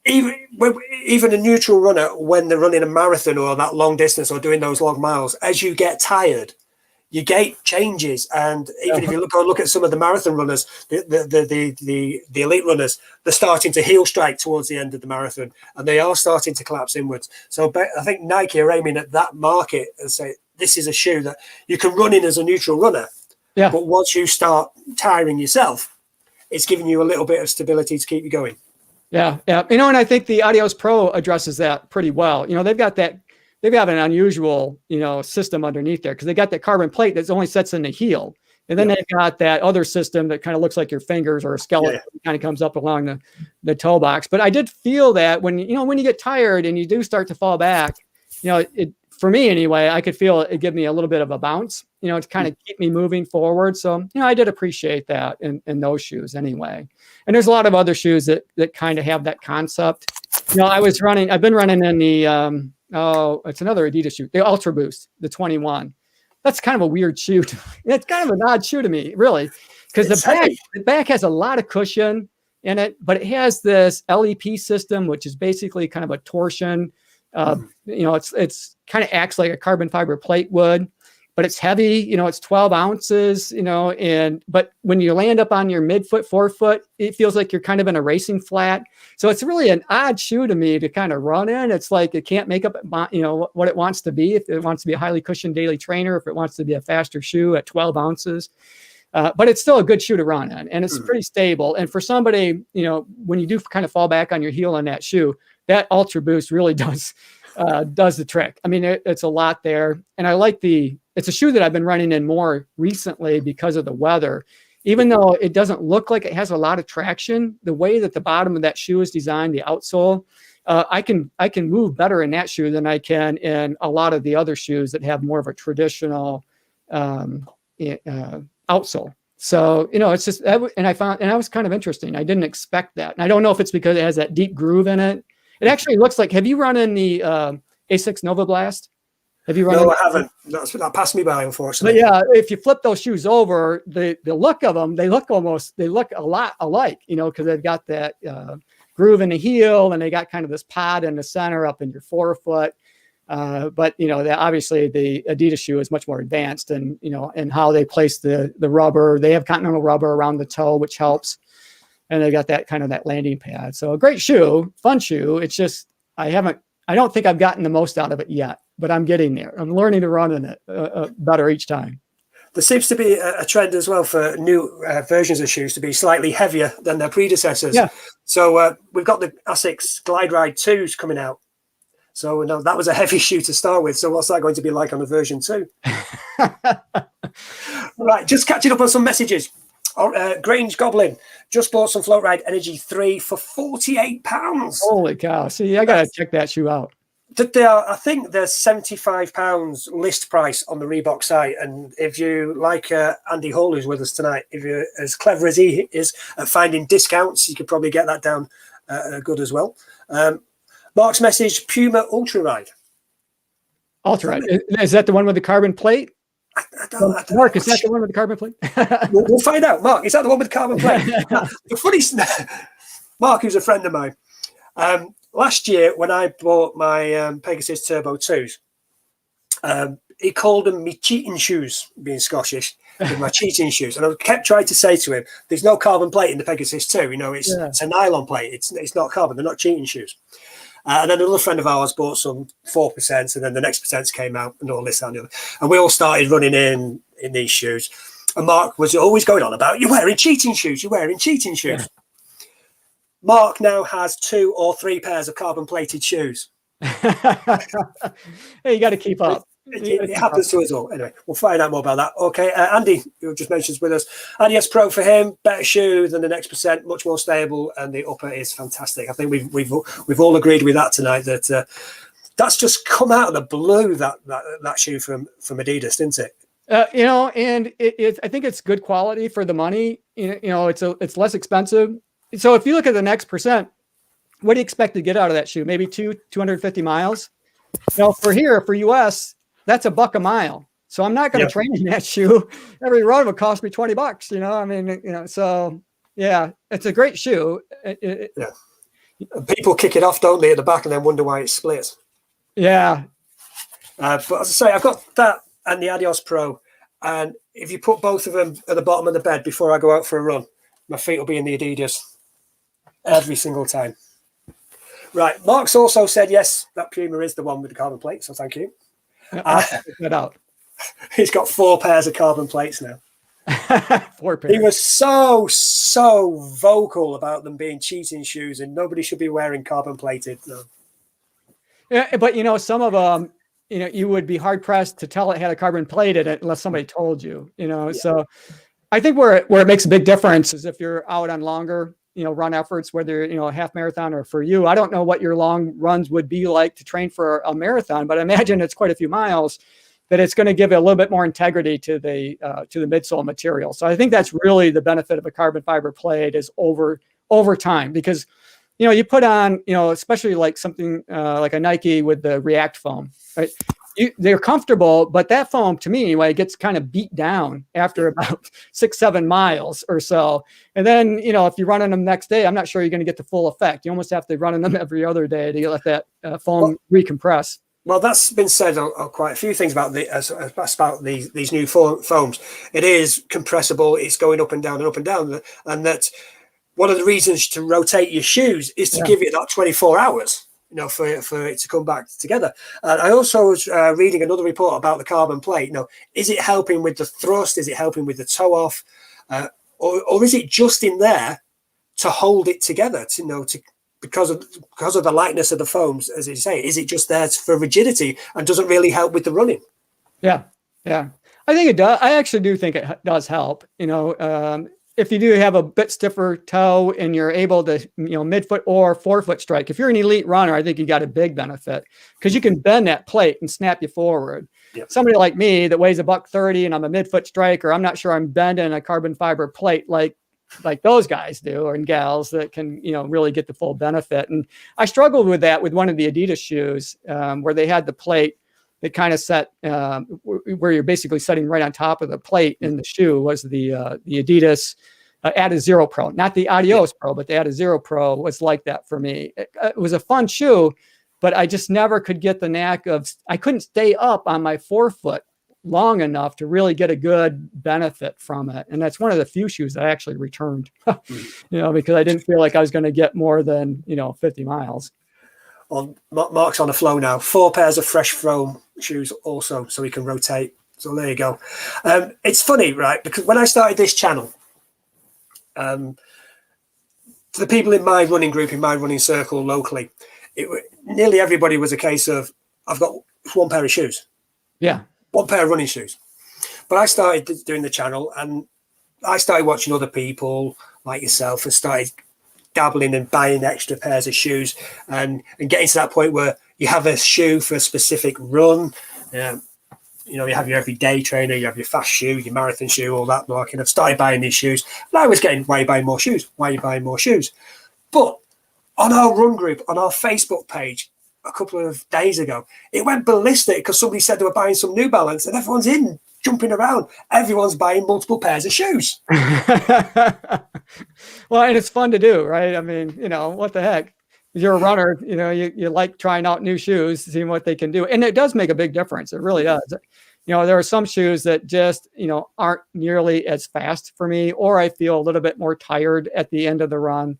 even a neutral runner, when they're running a marathon or that long distance or doing those long miles, as you get tired, your gait changes. And even if you look at some of the marathon runners, the elite runners, they're starting to heel strike towards the end of the marathon, and they are starting to collapse inwards. So I think Nike are aiming at that market and say, this is a shoe that you can run in as a neutral runner. Yeah. But once you start tiring yourself, it's giving you a little bit of stability to keep you going. Yeah. And I think the Adios Pro addresses that pretty well. They've got an unusual, system underneath there, because they got that carbon plate that only sets in the heel. And then they've got that other system that kind of looks like your fingers or a skeleton kind of comes up along the toe box. But I did feel that when you get tired and you do start to fall back, for me anyway, I could feel it give me a little bit of a bounce, to kind of keep me moving forward. So, I did appreciate that in those shoes anyway. And there's a lot of other shoes that kind of have that concept. I've been running in the, it's another Adidas shoe, the Ultra Boost, the 21. That's kind of a weird shoe. It's kind of an odd shoe to me, really, because the back has a lot of cushion in it, but it has this LEP system, which is basically kind of a torsion. It's kind of acts like a carbon fiber plate would, but it's heavy. It's 12 ounces. But when you land up on your midfoot, forefoot, it feels like you're kind of in a racing flat. So it's really an odd shoe to me to kind of run in. It's like it can't make up, what it wants to be. If it wants to be a highly cushioned daily trainer, if it wants to be a faster shoe at 12 ounces. But it's still a good shoe to run in, and it's pretty stable. And for somebody, when you do kind of fall back on your heel on that shoe, that Ultra Boost really does the trick. I mean, it's a lot there. And I like it's a shoe that I've been running in more recently because of the weather. Even though it doesn't look like it has a lot of traction, the way that the bottom of that shoe is designed, the outsole, I can move better in that shoe than I can in a lot of the other shoes that have more of a traditional outsole. So, it's just, and I was kind of interesting. I didn't expect that. And I don't know if it's because it has that deep groove in it. It actually looks like, have you run in the Asics Nova Blast? Have you run? No, I haven't. That passed me by, unfortunately. But yeah, if you flip those shoes over, the look of them, they look a lot alike, because they've got that groove in the heel, and they got kind of this pod in the center up in your forefoot. But obviously the Adidas shoe is much more advanced, and and how they place the rubber. They have continental rubber around the toe, which helps, and they got that kind of that landing pad. So a great shoe, fun shoe. It's just I don't think I've gotten the most out of it yet, but I'm getting there. I'm learning to run in it better each time. There seems to be a trend as well for new versions of shoes to be slightly heavier than their predecessors. Yeah. So we've got the Asics Glide Ride 2s coming out. So that was a heavy shoe to start with. So what's that going to be like on the version 2? Right, just catching up on some messages. Grange Goblin just bought some Float Ride Energy 3 for £48. Holy cow. See, I got to check that shoe out. I think there's £75 list price on the Reebok site. And if you like Andy Hall, who's with us tonight, if you're as clever as he is at finding discounts, you could probably get that down good as well. Mark's message, Puma Ultra Ride. Ultra Ride. Is that the one with the carbon plate? I don't Mark, is that the one with the carbon plate? We'll find out. Mark, is that the one with the carbon plate? The funny Mark, who's a friend of mine, last year when I bought my Pegasus Turbo 2s, he called them me cheating shoes, being Scottish, with my cheating shoes. And I kept trying to say to him, there's no carbon plate in the Pegasus 2. It's a nylon plate. It's not carbon. They're not cheating shoes. And then another friend of ours bought some 4%, and then the next percents came out, and all this and the other. And we all started running in these shoes. And Mark was always going on about, you're wearing cheating shoes, you're wearing cheating shoes. Yeah. Mark now has 2 or 3 pairs of carbon-plated shoes. Hey, you got to keep up. It happens to us all. Anyway, we'll find out more about that. Okay, Andy, who just mentioned with us, Adidas Pro for him, better shoe than the next percent, much more stable, and the upper is fantastic. I think we've all agreed with that tonight. That's just come out of the blue. That shoe from Adidas, didn't it? And I think it's good quality for the money. It's less expensive. So if you look at the next percent, what do you expect to get out of that shoe? Maybe 250 miles. For US. That's $1 a mile. So I'm not going to train in that shoe. Every run would cost me $20, so yeah, it's a great shoe. People kick it off, don't they, at the back and then wonder why it splits. Yeah. But as I say, I've got that and the Adios Pro. And if you put both of them at the bottom of the bed before I go out for a run, my feet will be in the Adidas every single time. Right. Mark's also said, yes, that Puma is the one with the carbon plate. So thank you. Get out. He's got 4 pairs of carbon plates now. 4 pairs. He was so vocal about them being cheating shoes and nobody should be wearing carbon plated. No. Yeah, but some of them, you would be hard pressed to tell it had a carbon plate in it unless somebody told you, Yeah. So I think where it makes a big difference is if you're out on longer, run efforts, whether, a half marathon or for you. I don't know what your long runs would be like to train for a marathon, but I imagine it's quite a few miles, that it's going to give it a little bit more integrity to the midsole material. So I think that's really the benefit of a carbon fiber plate is over time, because you put on, especially like something like a Nike with the React foam, right? They're comfortable, but that foam, to me anyway, gets kind of beat down after about 6-7 miles or so. And then, if you're running them next day, I'm not sure you're going to get the full effect. You almost have to run them every other day to let that foam recompress. Well, that's been said on quite a few things about these new foams. It is compressible. It's going up and down, and that one of the reasons to rotate your shoes is to give it that 24 hours. For it to come back together. And I also was reading another report about the carbon plate. Is it helping with the thrust? Is it helping with the toe off? Or is it just in there to hold it together? Because of the lightness of the foams, as you say, is it just there for rigidity and doesn't really help with the running? Yeah. I think it does. I actually do think it does help. If you do have a bit stiffer toe and you're able to, midfoot or forefoot strike, if you're an elite runner, I think you got a big benefit because you can bend that plate and snap you forward. Yep. Somebody like me that weighs $130 and I'm a midfoot striker, I'm not sure I'm bending a carbon fiber plate like those guys do, or gals that can, really get the full benefit. And I struggled with that with one of the Adidas shoes where they had the plate that kind of set where you're basically setting right on top of the plate in the shoe was the Adidas Adizero Pro, not the Adios Pro, but the Adizero Pro was like that for me. It was a fun shoe, but I just never could get the knack I couldn't stay up on my forefoot long enough to really get a good benefit from it. And that's one of the few shoes that I actually returned, because I didn't feel like I was going to get more than, 50 miles. Well, Mark's on a flow now. 4 pairs of fresh foam shoes also, so he can rotate. So there you go. It's funny, right? Because when I started this channel, the people in my running group, in my running circle locally, nearly everybody was a case of, I've got 1 pair of shoes. Yeah. 1 pair of running shoes. But I started doing the channel and I started watching other people like yourself and started dabbling and buying extra pairs of shoes and getting to that point where you have a shoe for a specific run. You have your everyday trainer, you have your fast shoe, your marathon shoe, all that, Mark. And I've started buying these shoes. And I was getting, why are you buying more shoes? Why are you buying more shoes? But on our run group, on our Facebook page, a couple of days ago, it went ballistic because somebody said they were buying some New Balance and everyone's jumping around. Everyone's buying multiple pairs of shoes. Well, and it's fun to do, right? I mean, what the heck? You're a runner, you like trying out new shoes, seeing what they can do. And it does make a big difference. It really does. There are some shoes that just, aren't nearly as fast for me, or I feel a little bit more tired at the end of the run.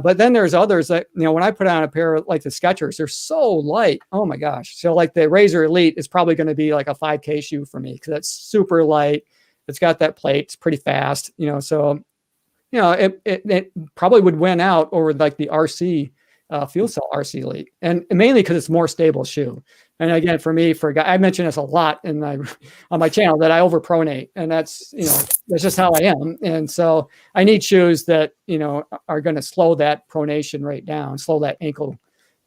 But then there's others that, when I put on a pair like the Skechers, they're so light. Oh my gosh. So like the Razor Elite is probably going to be like a 5K shoe for me because that's super light. It's got that plate. It's pretty fast, so, it probably would win out over like the RC Fuel Cell RC Elite, and mainly because it's more stable shoe. And again, for me, I mention this a lot on my channel that I overpronate, and that's just how I am. And so I need shoes that are going to slow that pronation rate down, slow that ankle,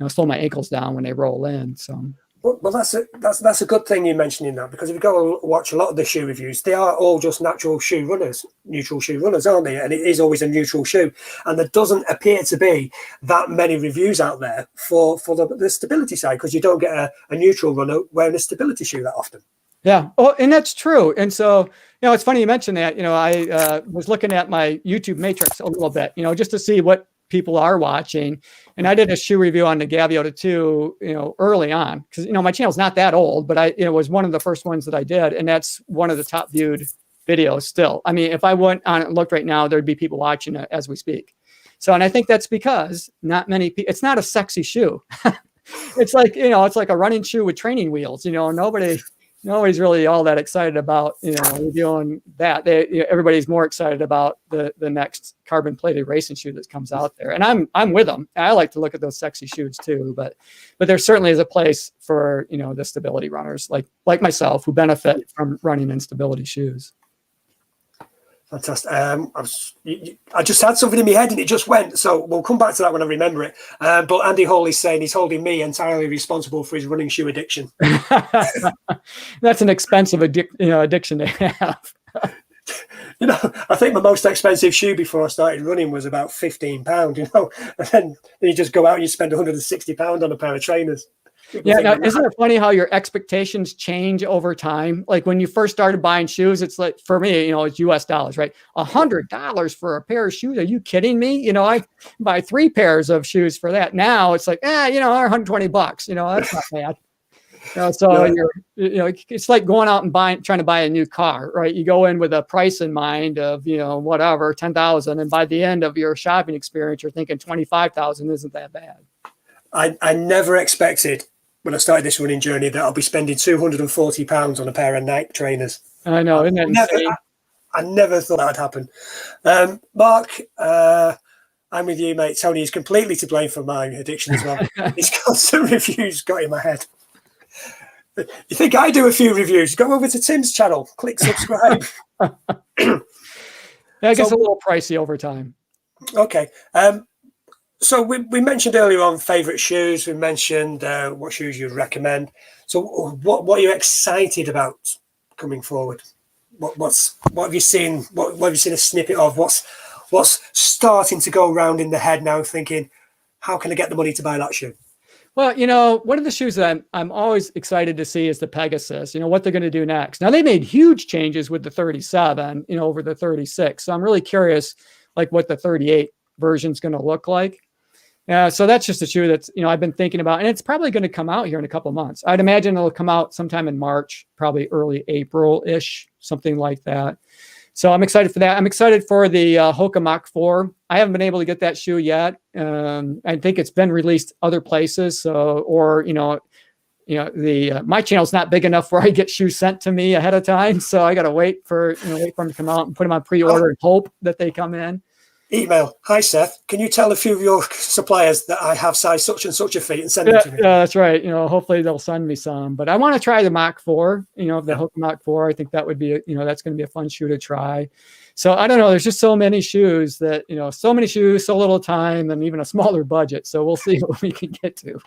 slow my ankles down when they roll in. So. Well, that's a good thing you mentioning that, because if you go and watch a lot of the shoe reviews, they are all just neutral shoe runners, aren't they? And it is always a neutral shoe, and there doesn't appear to be that many reviews out there for the stability side, because you don't get a neutral runner wearing a stability shoe that often. Yeah. Oh, and that's true. And so, it's funny you mentioned that. I was looking at my YouTube matrix a little bit, just to see what people are watching. And I did a shoe review on the Gaviota 2, early on, because, my channel's not that old, but it was one of the first ones that I did. And that's one of the top viewed videos still. I mean, if I went on it and looked right now, there'd be people watching it as we speak. So, and I think that's because not many people, it's not a sexy shoe. It's like, it's like a running shoe with training wheels, nobody nobody's really all that excited about, reviewing that. Everybody's more excited about the next carbon plated racing shoe that comes out there. And I'm with them. I like to look at those sexy shoes too, but there certainly is a place for, the stability runners like myself who benefit from running in stability shoes. Fantastic. I just had something in my head and it just went. So we'll come back to that when I remember it. But Andy Hall is saying he's holding me entirely responsible for his running shoe addiction. That's an expensive addiction to have. I think my most expensive shoe before I started running was about £15, and then you just go out and you spend £160 on a pair of trainers. Yeah, now, isn't it funny how your expectations change over time? Like when you first started buying shoes, it's like, for me, it's US dollars, right? $100 for a pair of shoes. Are you kidding me? I buy 3 pairs of shoes for that. Now it's like, $120. That's not bad. It's like going out and trying to buy a new car, right? You go in with a price in mind of, whatever, 10,000. And by the end of your shopping experience, you're thinking 25,000 isn't that bad. I never expected when I started this running journey that I'll be spending £240 on a pair of Nike trainers. I know. Isn't that insane? I never thought that would happen. Mark, I'm with you, mate. Tony is completely to blame for my addiction as well. His constant reviews got in my head. You think I do a few reviews? Go over to Tim's channel, click subscribe. Yeah, it gets a little pricey over time. Okay. So we mentioned earlier on favourite shoes. We mentioned what shoes you'd recommend. So what are you excited about coming forward? What have you seen? What have you seen a snippet of? What's starting to go around in the head now? Thinking, how can I get the money to buy that shoe? Well, one of the shoes that I'm always excited to see is the Pegasus. What they're going to do next. Now they made huge changes with the 37, over the 36. So I'm really curious, like what the 38 version is going to look like. So that's just a shoe that's, I've been thinking about, and it's probably going to come out here in a couple of months. I'd imagine it'll come out sometime in March, probably early April-ish, something like that. So I'm excited for that. I'm excited for the Hoka Mach 4. I haven't been able to get that shoe yet. I think it's been released other places. So, or, my channel's not big enough where I get shoes sent to me ahead of time. So I got to wait for them to come out and put them on pre-order and hope that they come in. Email, hi Seth, can you tell a few of your suppliers that I have size such and such a feet and send them to me? Yeah, that's right. Hopefully they'll send me some, but I want to try the Mach 4, the Hoka Mach 4. I think that would be, that's going to be a fun shoe to try. So I don't know. There's just so many shoes that, so many shoes, so little time, and even a smaller budget. So we'll see what we can get to.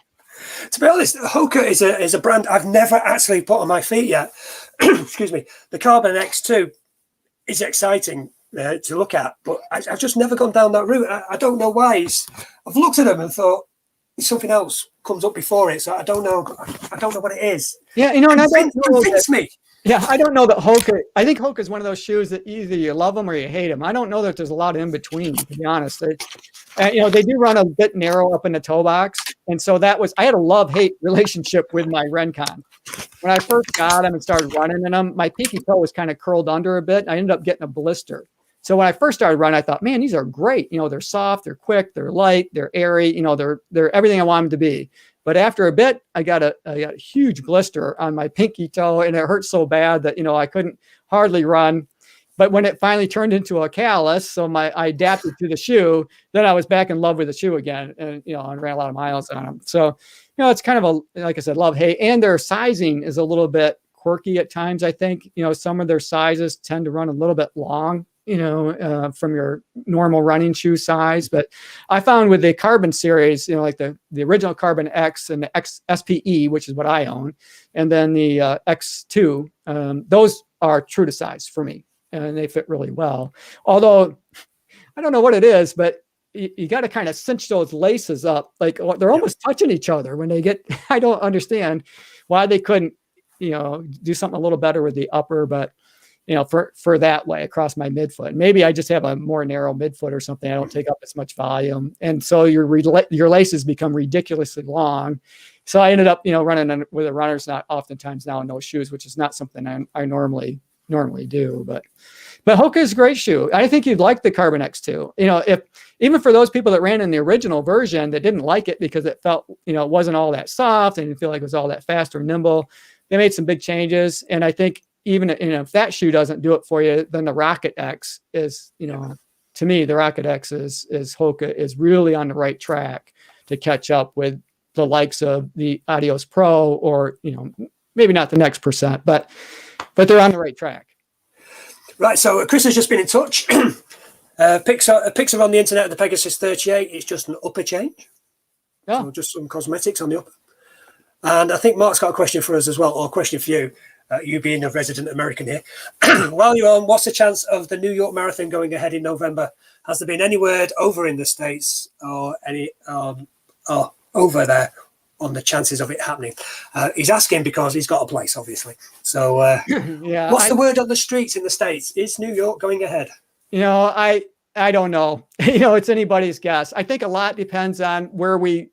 To be honest, Hoka is a brand I've never actually put on my feet yet. Excuse me. The Carbon X2 is exciting to look at, but I've just never gone down that route. I don't know why. I've looked at them and thought something else comes up before it, so I don't know what it is. Yeah, and I don't convince me. Yeah, I don't know that Hoka. I think Hoka is one of those shoes that either you love them or you hate them. I don't know that there's a lot in between, to be honest. They do run a bit narrow up in the toe box, and so I had a love-hate relationship with my Rencon. When I first got them and started running in them, my pinky toe was kind of curled under a bit. I ended up getting a blister. So when I first started running, I thought, man, these are great. They're soft, they're quick, they're light, they're airy. They're everything I want them to be. But after a bit, I got a huge blister on my pinky toe, and it hurt so bad that I couldn't hardly run. But when it finally turned into a callus, so I adapted to the shoe, then I was back in love with the shoe again, and I ran a lot of miles on them. So it's kind of like I said, love hate, and their sizing is a little bit quirky at times. I think some of their sizes tend to run a little bit long. From your normal running shoe size. But I found with the Carbon series, like the original Carbon X and the X SPE, which is what I own, and then the X2, those are true to size for me, and they fit really well. Although I don't know what it is, but you got to kind of cinch those laces up. Like they're almost touching each other when they get, I don't understand why they couldn't, do something a little better with the upper, but for that way across my midfoot. Maybe I just have a more narrow midfoot or something. I don't take up as much volume. And so your laces become ridiculously long. So I ended up, running with a runner's knot oftentimes now in those shoes, which is not something I normally do. But Hoka is a great shoe. I think you'd like the Carbon X2. If even for those people that ran in the original version that didn't like it because it felt, it wasn't all that soft and didn't feel like it was all that fast or nimble. they made some big changes. And I think even if that shoe doesn't do it for you, then the Rocket X is, to me, the Rocket X is Hoka is really on the right track to catch up with the likes of the Adios Pro, or, maybe not the next percent, but they're on the right track. Right. So Chris has just been in touch. Pics are on the internet of the Pegasus 38. It's just an upper change. Yeah. So just some cosmetics on the upper. And I think Mark's got a question for us as well, or a question for you. You being a resident American here. While you're on, what's the chance of the New York Marathon going ahead in November? Has there been any word over in the States or any over there on the chances of it happening? He's asking because he's got a place, obviously. So what's the word on the streets in the States? Is New York going ahead? I don't know. It's anybody's guess. I think a lot depends on where we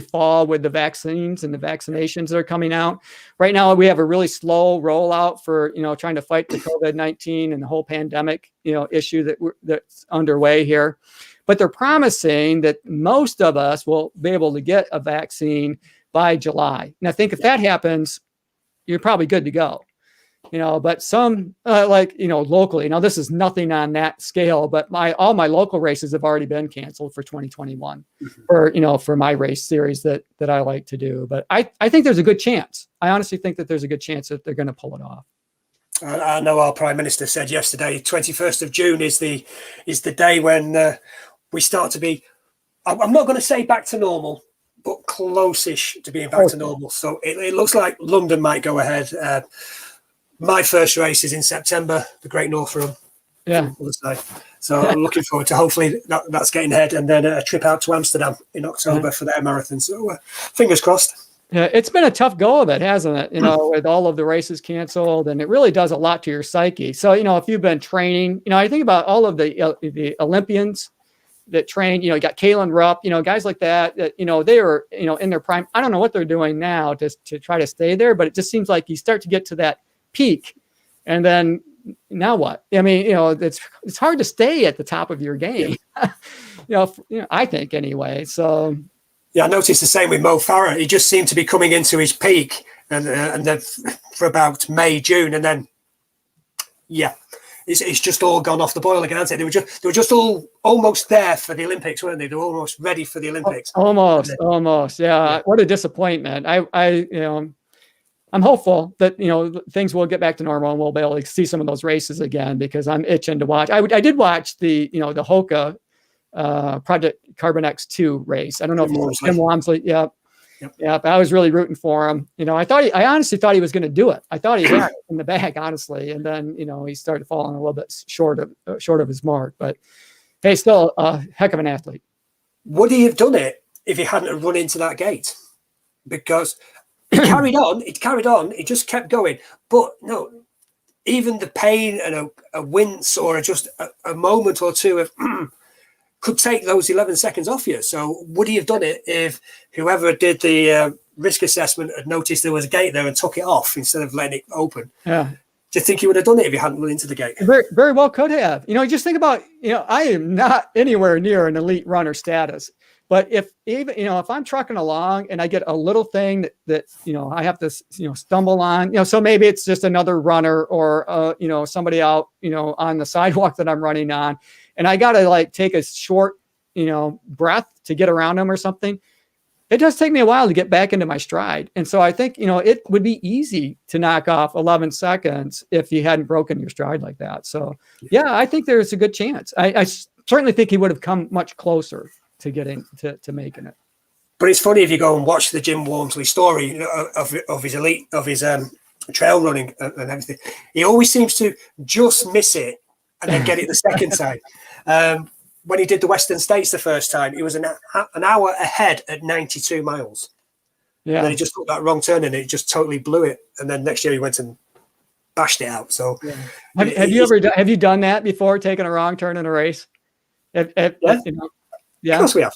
fall with the vaccines and the vaccinations that are coming out. Right now, we have a really slow rollout for, trying to fight the COVID-19 and the whole pandemic, issue that's underway here. But they're promising that most of us will be able to get a vaccine by July. And I think if that happens, you're probably good to go. But some locally, this is nothing on that scale, but all my local races have already been canceled for 2021 for my race series that I like to do. But I think there's a good chance. I honestly think that there's a good chance that they're going to pull it off. I know our Prime Minister said yesterday, 21st of June is the day when we start to be, I'm not going to say back to normal, but close-ish to being back to normal. So it looks like London might go ahead. My first race is in September, the Great North Run. Yeah. So I'm looking forward to hopefully that's getting ahead, and then a trip out to Amsterdam in October for their marathon. So fingers crossed. Yeah, it's been a tough go of it, hasn't it? With all of the races canceled, and it really does a lot to your psyche. So, if you've been training, I think about all of the Olympians that train, you got Kalen Rupp, guys like that, they were, in their prime. I don't know what they're doing now to try to stay there, but it just seems like you start to get to that peak, and then now what? I mean, it's hard to stay at the top of your game. I think anyway. So yeah, I noticed the same with Mo Farah. He just seemed to be coming into his peak, and then for about May, June, and then it's just all gone off the boil again, hasn't it? They were just all almost there for the Olympics, weren't they? They were almost ready for the Olympics. Almost. Yeah. What a disappointment. I'm hopeful that, things will get back to normal and we'll be able to see some of those races again, because I'm itching to watch. I did watch the Hoka Project Carbon X2 race. I don't know if Tim Walmsley. Yeah. But I was really rooting for him. I honestly thought he was going to do it. I thought he had it in the bag, honestly. And then, he started falling a little bit short of his mark, but hey, still a heck of an athlete. Would he have done it if he hadn't run into that gate? Because it carried on. It just kept going. But no, even the pain and a wince or just a moment or two of could take those 11 seconds off you. So would he have done it if whoever did the risk assessment had noticed there was a gate there and took it off instead of letting it open? Yeah. Do you think he would have done it if he hadn't run into the gate? Very, very well could have. Just think about, I am not anywhere near an elite runner status. But if I'm trucking along and I get a little thing that I have to, stumble on, so maybe it's just another runner or, somebody out, on the sidewalk that I'm running on, and I got to take a short, breath to get around them or something. It does take me a while to get back into my stride. And so I think, it would be easy to knock off 11 seconds if you hadn't broken your stride like that. So, yeah, I think there's a good chance. I certainly think he would have come much closer to getting to making it. But it's funny if you go and watch the Jim Walmsley story of his elite, of his trail running and everything. He always seems to just miss it and then get it the second time. When he did the Western States the first time, he was an hour ahead at 92 miles. Yeah. And then he just took that wrong turn and it just totally blew it. And then next year he went and bashed it out. So have you done that before, taking a wrong turn in a race? Yeah, of course we have.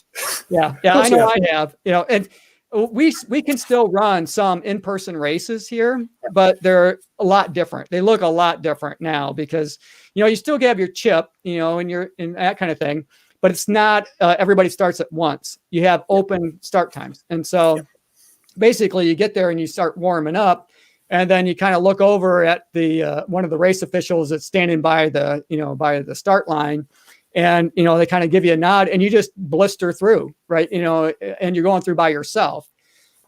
Yeah, I know I have. And we can still run some in-person races here, but they're a lot different. They look a lot different now because you still have your chip, and that kind of thing, but it's not everybody starts at once. You have open start times, and so basically you get there and you start warming up, And then you kind of look over at the one of the race officials that's standing by the, by the start line, and they kind of give you a nod, and you just blister through, right? And you're going through by yourself.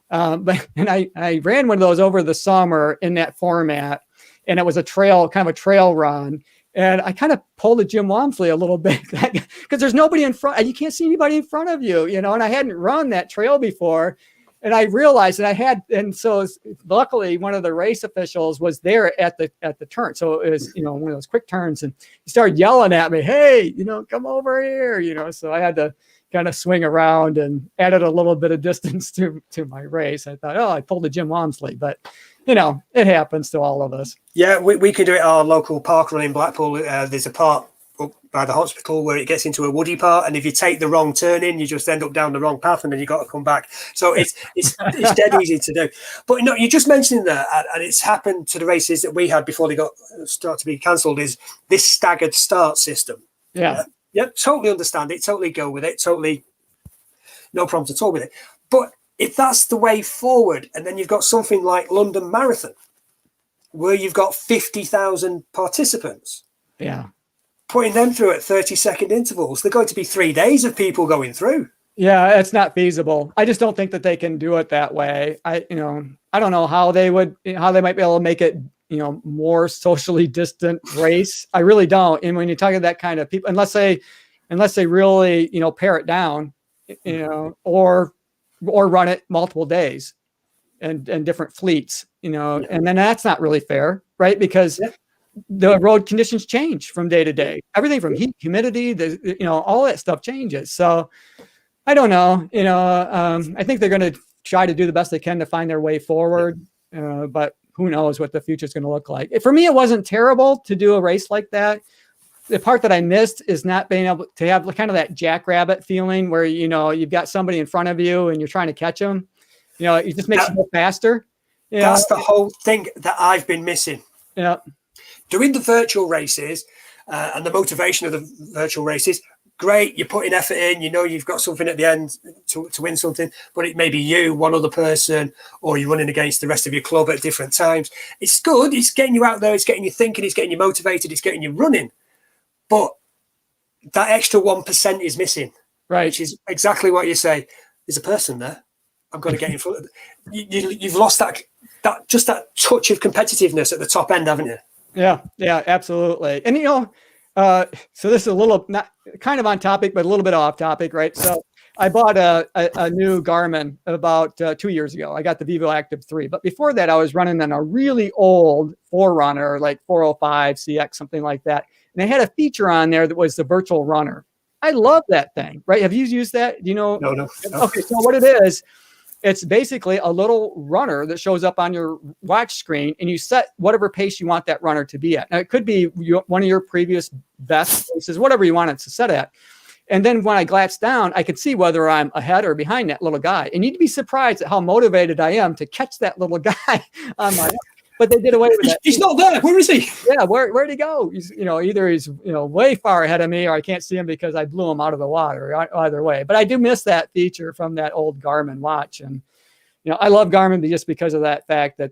But I ran one of those over the summer in that format, and it was kind of a trail run. And I kind of pulled a Jim Walmsley a little bit because there's nobody in front, and you can't see anybody in front of you, and I hadn't run that trail before. And I realized that so luckily one of the race officials was there at the turn. So it was, one of those quick turns, and he started yelling at me, "Hey, come over here," so I had to kind of swing around and added a little bit of distance to my race. I thought, I pulled a Jim Walmsley, but it happens to all of us. Yeah, we can do it at our local park run in Blackpool. There's a part up by the hospital where it gets into a woody part, and if you take the wrong turn in, you just end up down the wrong path, and then you got to come back. So it's dead easy to do. But you just mentioned that, and it's happened to the races that we had before they start to be cancelled, is this staggered start system. Yeah. Yeah, totally understand it, totally go with it, totally no problems at all with it. But if that's the way forward, and then you've got something like London Marathon, where you've got 50,000 participants, putting them through at 30-second intervals, they're going to be 3 days of people going through. Yeah, it's not feasible. I just don't think that they can do it that way. I don't know how they might be able to make it, more socially distant race. I really don't. And when you're talking that kind of people, unless they really, pare it down, or run it multiple days and different fleets, and then that's not really fair, right? Because the road conditions change from day to day. Everything from heat, humidity, all that stuff changes. So I don't know, I think they're going to try to do the best they can to find their way forward. But who knows what the future is going to look like. For me, it wasn't terrible to do a race like that. The part that I missed is not being able to have kind of that jackrabbit feeling where, you've got somebody in front of you and you're trying to catch them. It just makes you go faster. That's the whole thing that I've been missing. Yeah. Doing the virtual races and the motivation of the virtual races, great, you're putting effort in, you've got something at the end to win something, but it may be you, one other person, or you're running against the rest of your club at different times. It's good, it's getting you out there, it's getting you thinking, it's getting you motivated, it's getting you running. But that extra 1% is missing, right? Which is exactly what you say. There's a person there. I'm going to get in front of you've lost that touch of competitiveness at the top end, haven't you? Yeah, absolutely. And so this is a little not kind of on topic, but a little bit off topic, right? So I bought a new Garmin about 2 years ago. I got the Vivo Active 3, but before that, I was running on a really old Forerunner, like 405 CX, something like that. And they had a feature on there that was the virtual runner. I love that thing, right? Have you used that? Do you know? No. Okay, so what it is, it's basically a little runner that shows up on your watch screen, and you set whatever pace you want that runner to be at. Now, it could be one of your previous best paces, whatever you want it to set at. And then when I glance down, I could see whether I'm ahead or behind that little guy. And you'd be surprised at how motivated I am to catch that little guy on my. But they did away with that. He's not there. Where is he? Yeah, where'd he go? He's, either he's way far ahead of me, or I can't see him because I blew him out of the water. Either way, but I do miss that feature from that old Garmin watch, and I love Garmin just because of that fact that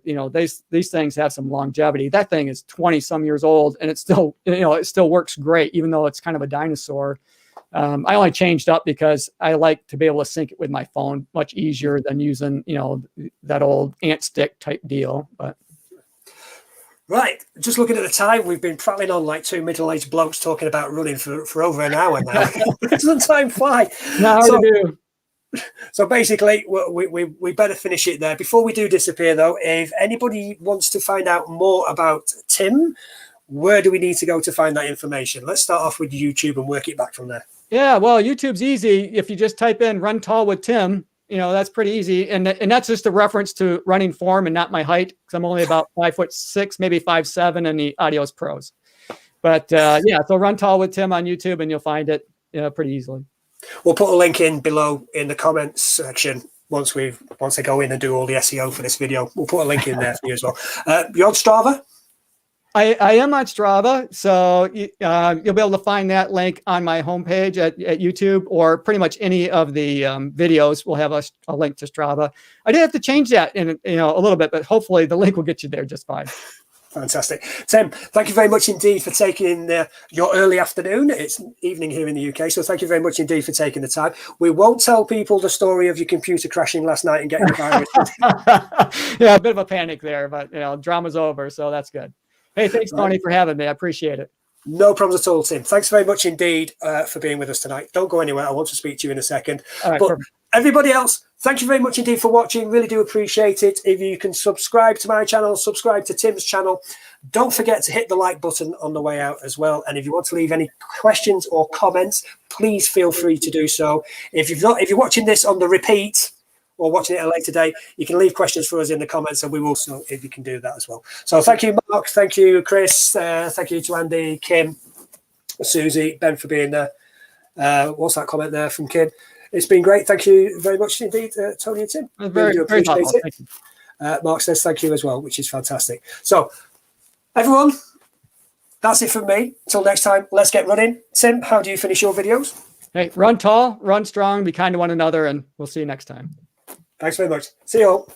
these things have some longevity. That thing is 20 some years old, and it still it still works great, even though it's kind of a dinosaur. I only changed up because I like to be able to sync it with my phone much easier than using that old ant stick type deal, but. Right, just looking at the time, we've been prattling on like two middle-aged blokes talking about running for over an hour now. Doesn't time fly? No, so basically, we better finish it there. Before we do disappear, though, if anybody wants to find out more about Tim, where do we need to go to find that information? Let's start off with YouTube and work it back from there. Yeah, well, YouTube's easy. If you just type in "Run Tall with Tim," that's pretty easy. And that's just a reference to running form and not my height, because I'm only about 5'6", maybe 5'7", and the Adios Pros. But so Run Tall with Tim on YouTube, and you'll find it pretty easily. We'll put a link in below in the comments section once I go in and do all the SEO for this video. We'll put a link in there for you as well. You're on Strava? I am on Strava, so you'll be able to find that link on my homepage at YouTube, or pretty much any of the videos will have a link to Strava. I did have to change that in a little bit, but hopefully the link will get you there just fine. Fantastic. Tim, thank you very much indeed for taking your early afternoon. It's evening here in the UK, so thank you very much indeed for taking the time. We won't tell people the story of your computer crashing last night and getting the virus. Yeah, a bit of a panic there, but drama's over, so that's good. Hey, thanks, Tony, for having me. I appreciate it. No problems at all, Tim. Thanks very much indeed for being with us tonight. Don't go anywhere. I want to speak to you in a second. All right, but perfect. Everybody else, thank you very much indeed for watching. Really do appreciate it. If you can subscribe to my channel, subscribe to Tim's channel. Don't forget to hit the like button on the way out as well. And if you want to leave any questions or comments, please feel free to do so. If you're watching this on the repeat or watching it at a later date, you can leave questions for us in the comments, and we will know if you can do that as well. So thank you, Mark. Thank you, Chris. Thank you to Andy, Kim, Susie, Ben for being there. What's that comment there from Kim? It's been great. Thank you very much indeed, Tony and Tim. Very, do very appreciate thoughtful. it. Thank you. Mark says thank you as well, which is fantastic. So, everyone, that's it from me. Until next time, let's get running. Tim, how do you finish your videos? Hey, run tall, run strong, be kind to one another, and we'll see you next time. Thanks very much. See you all.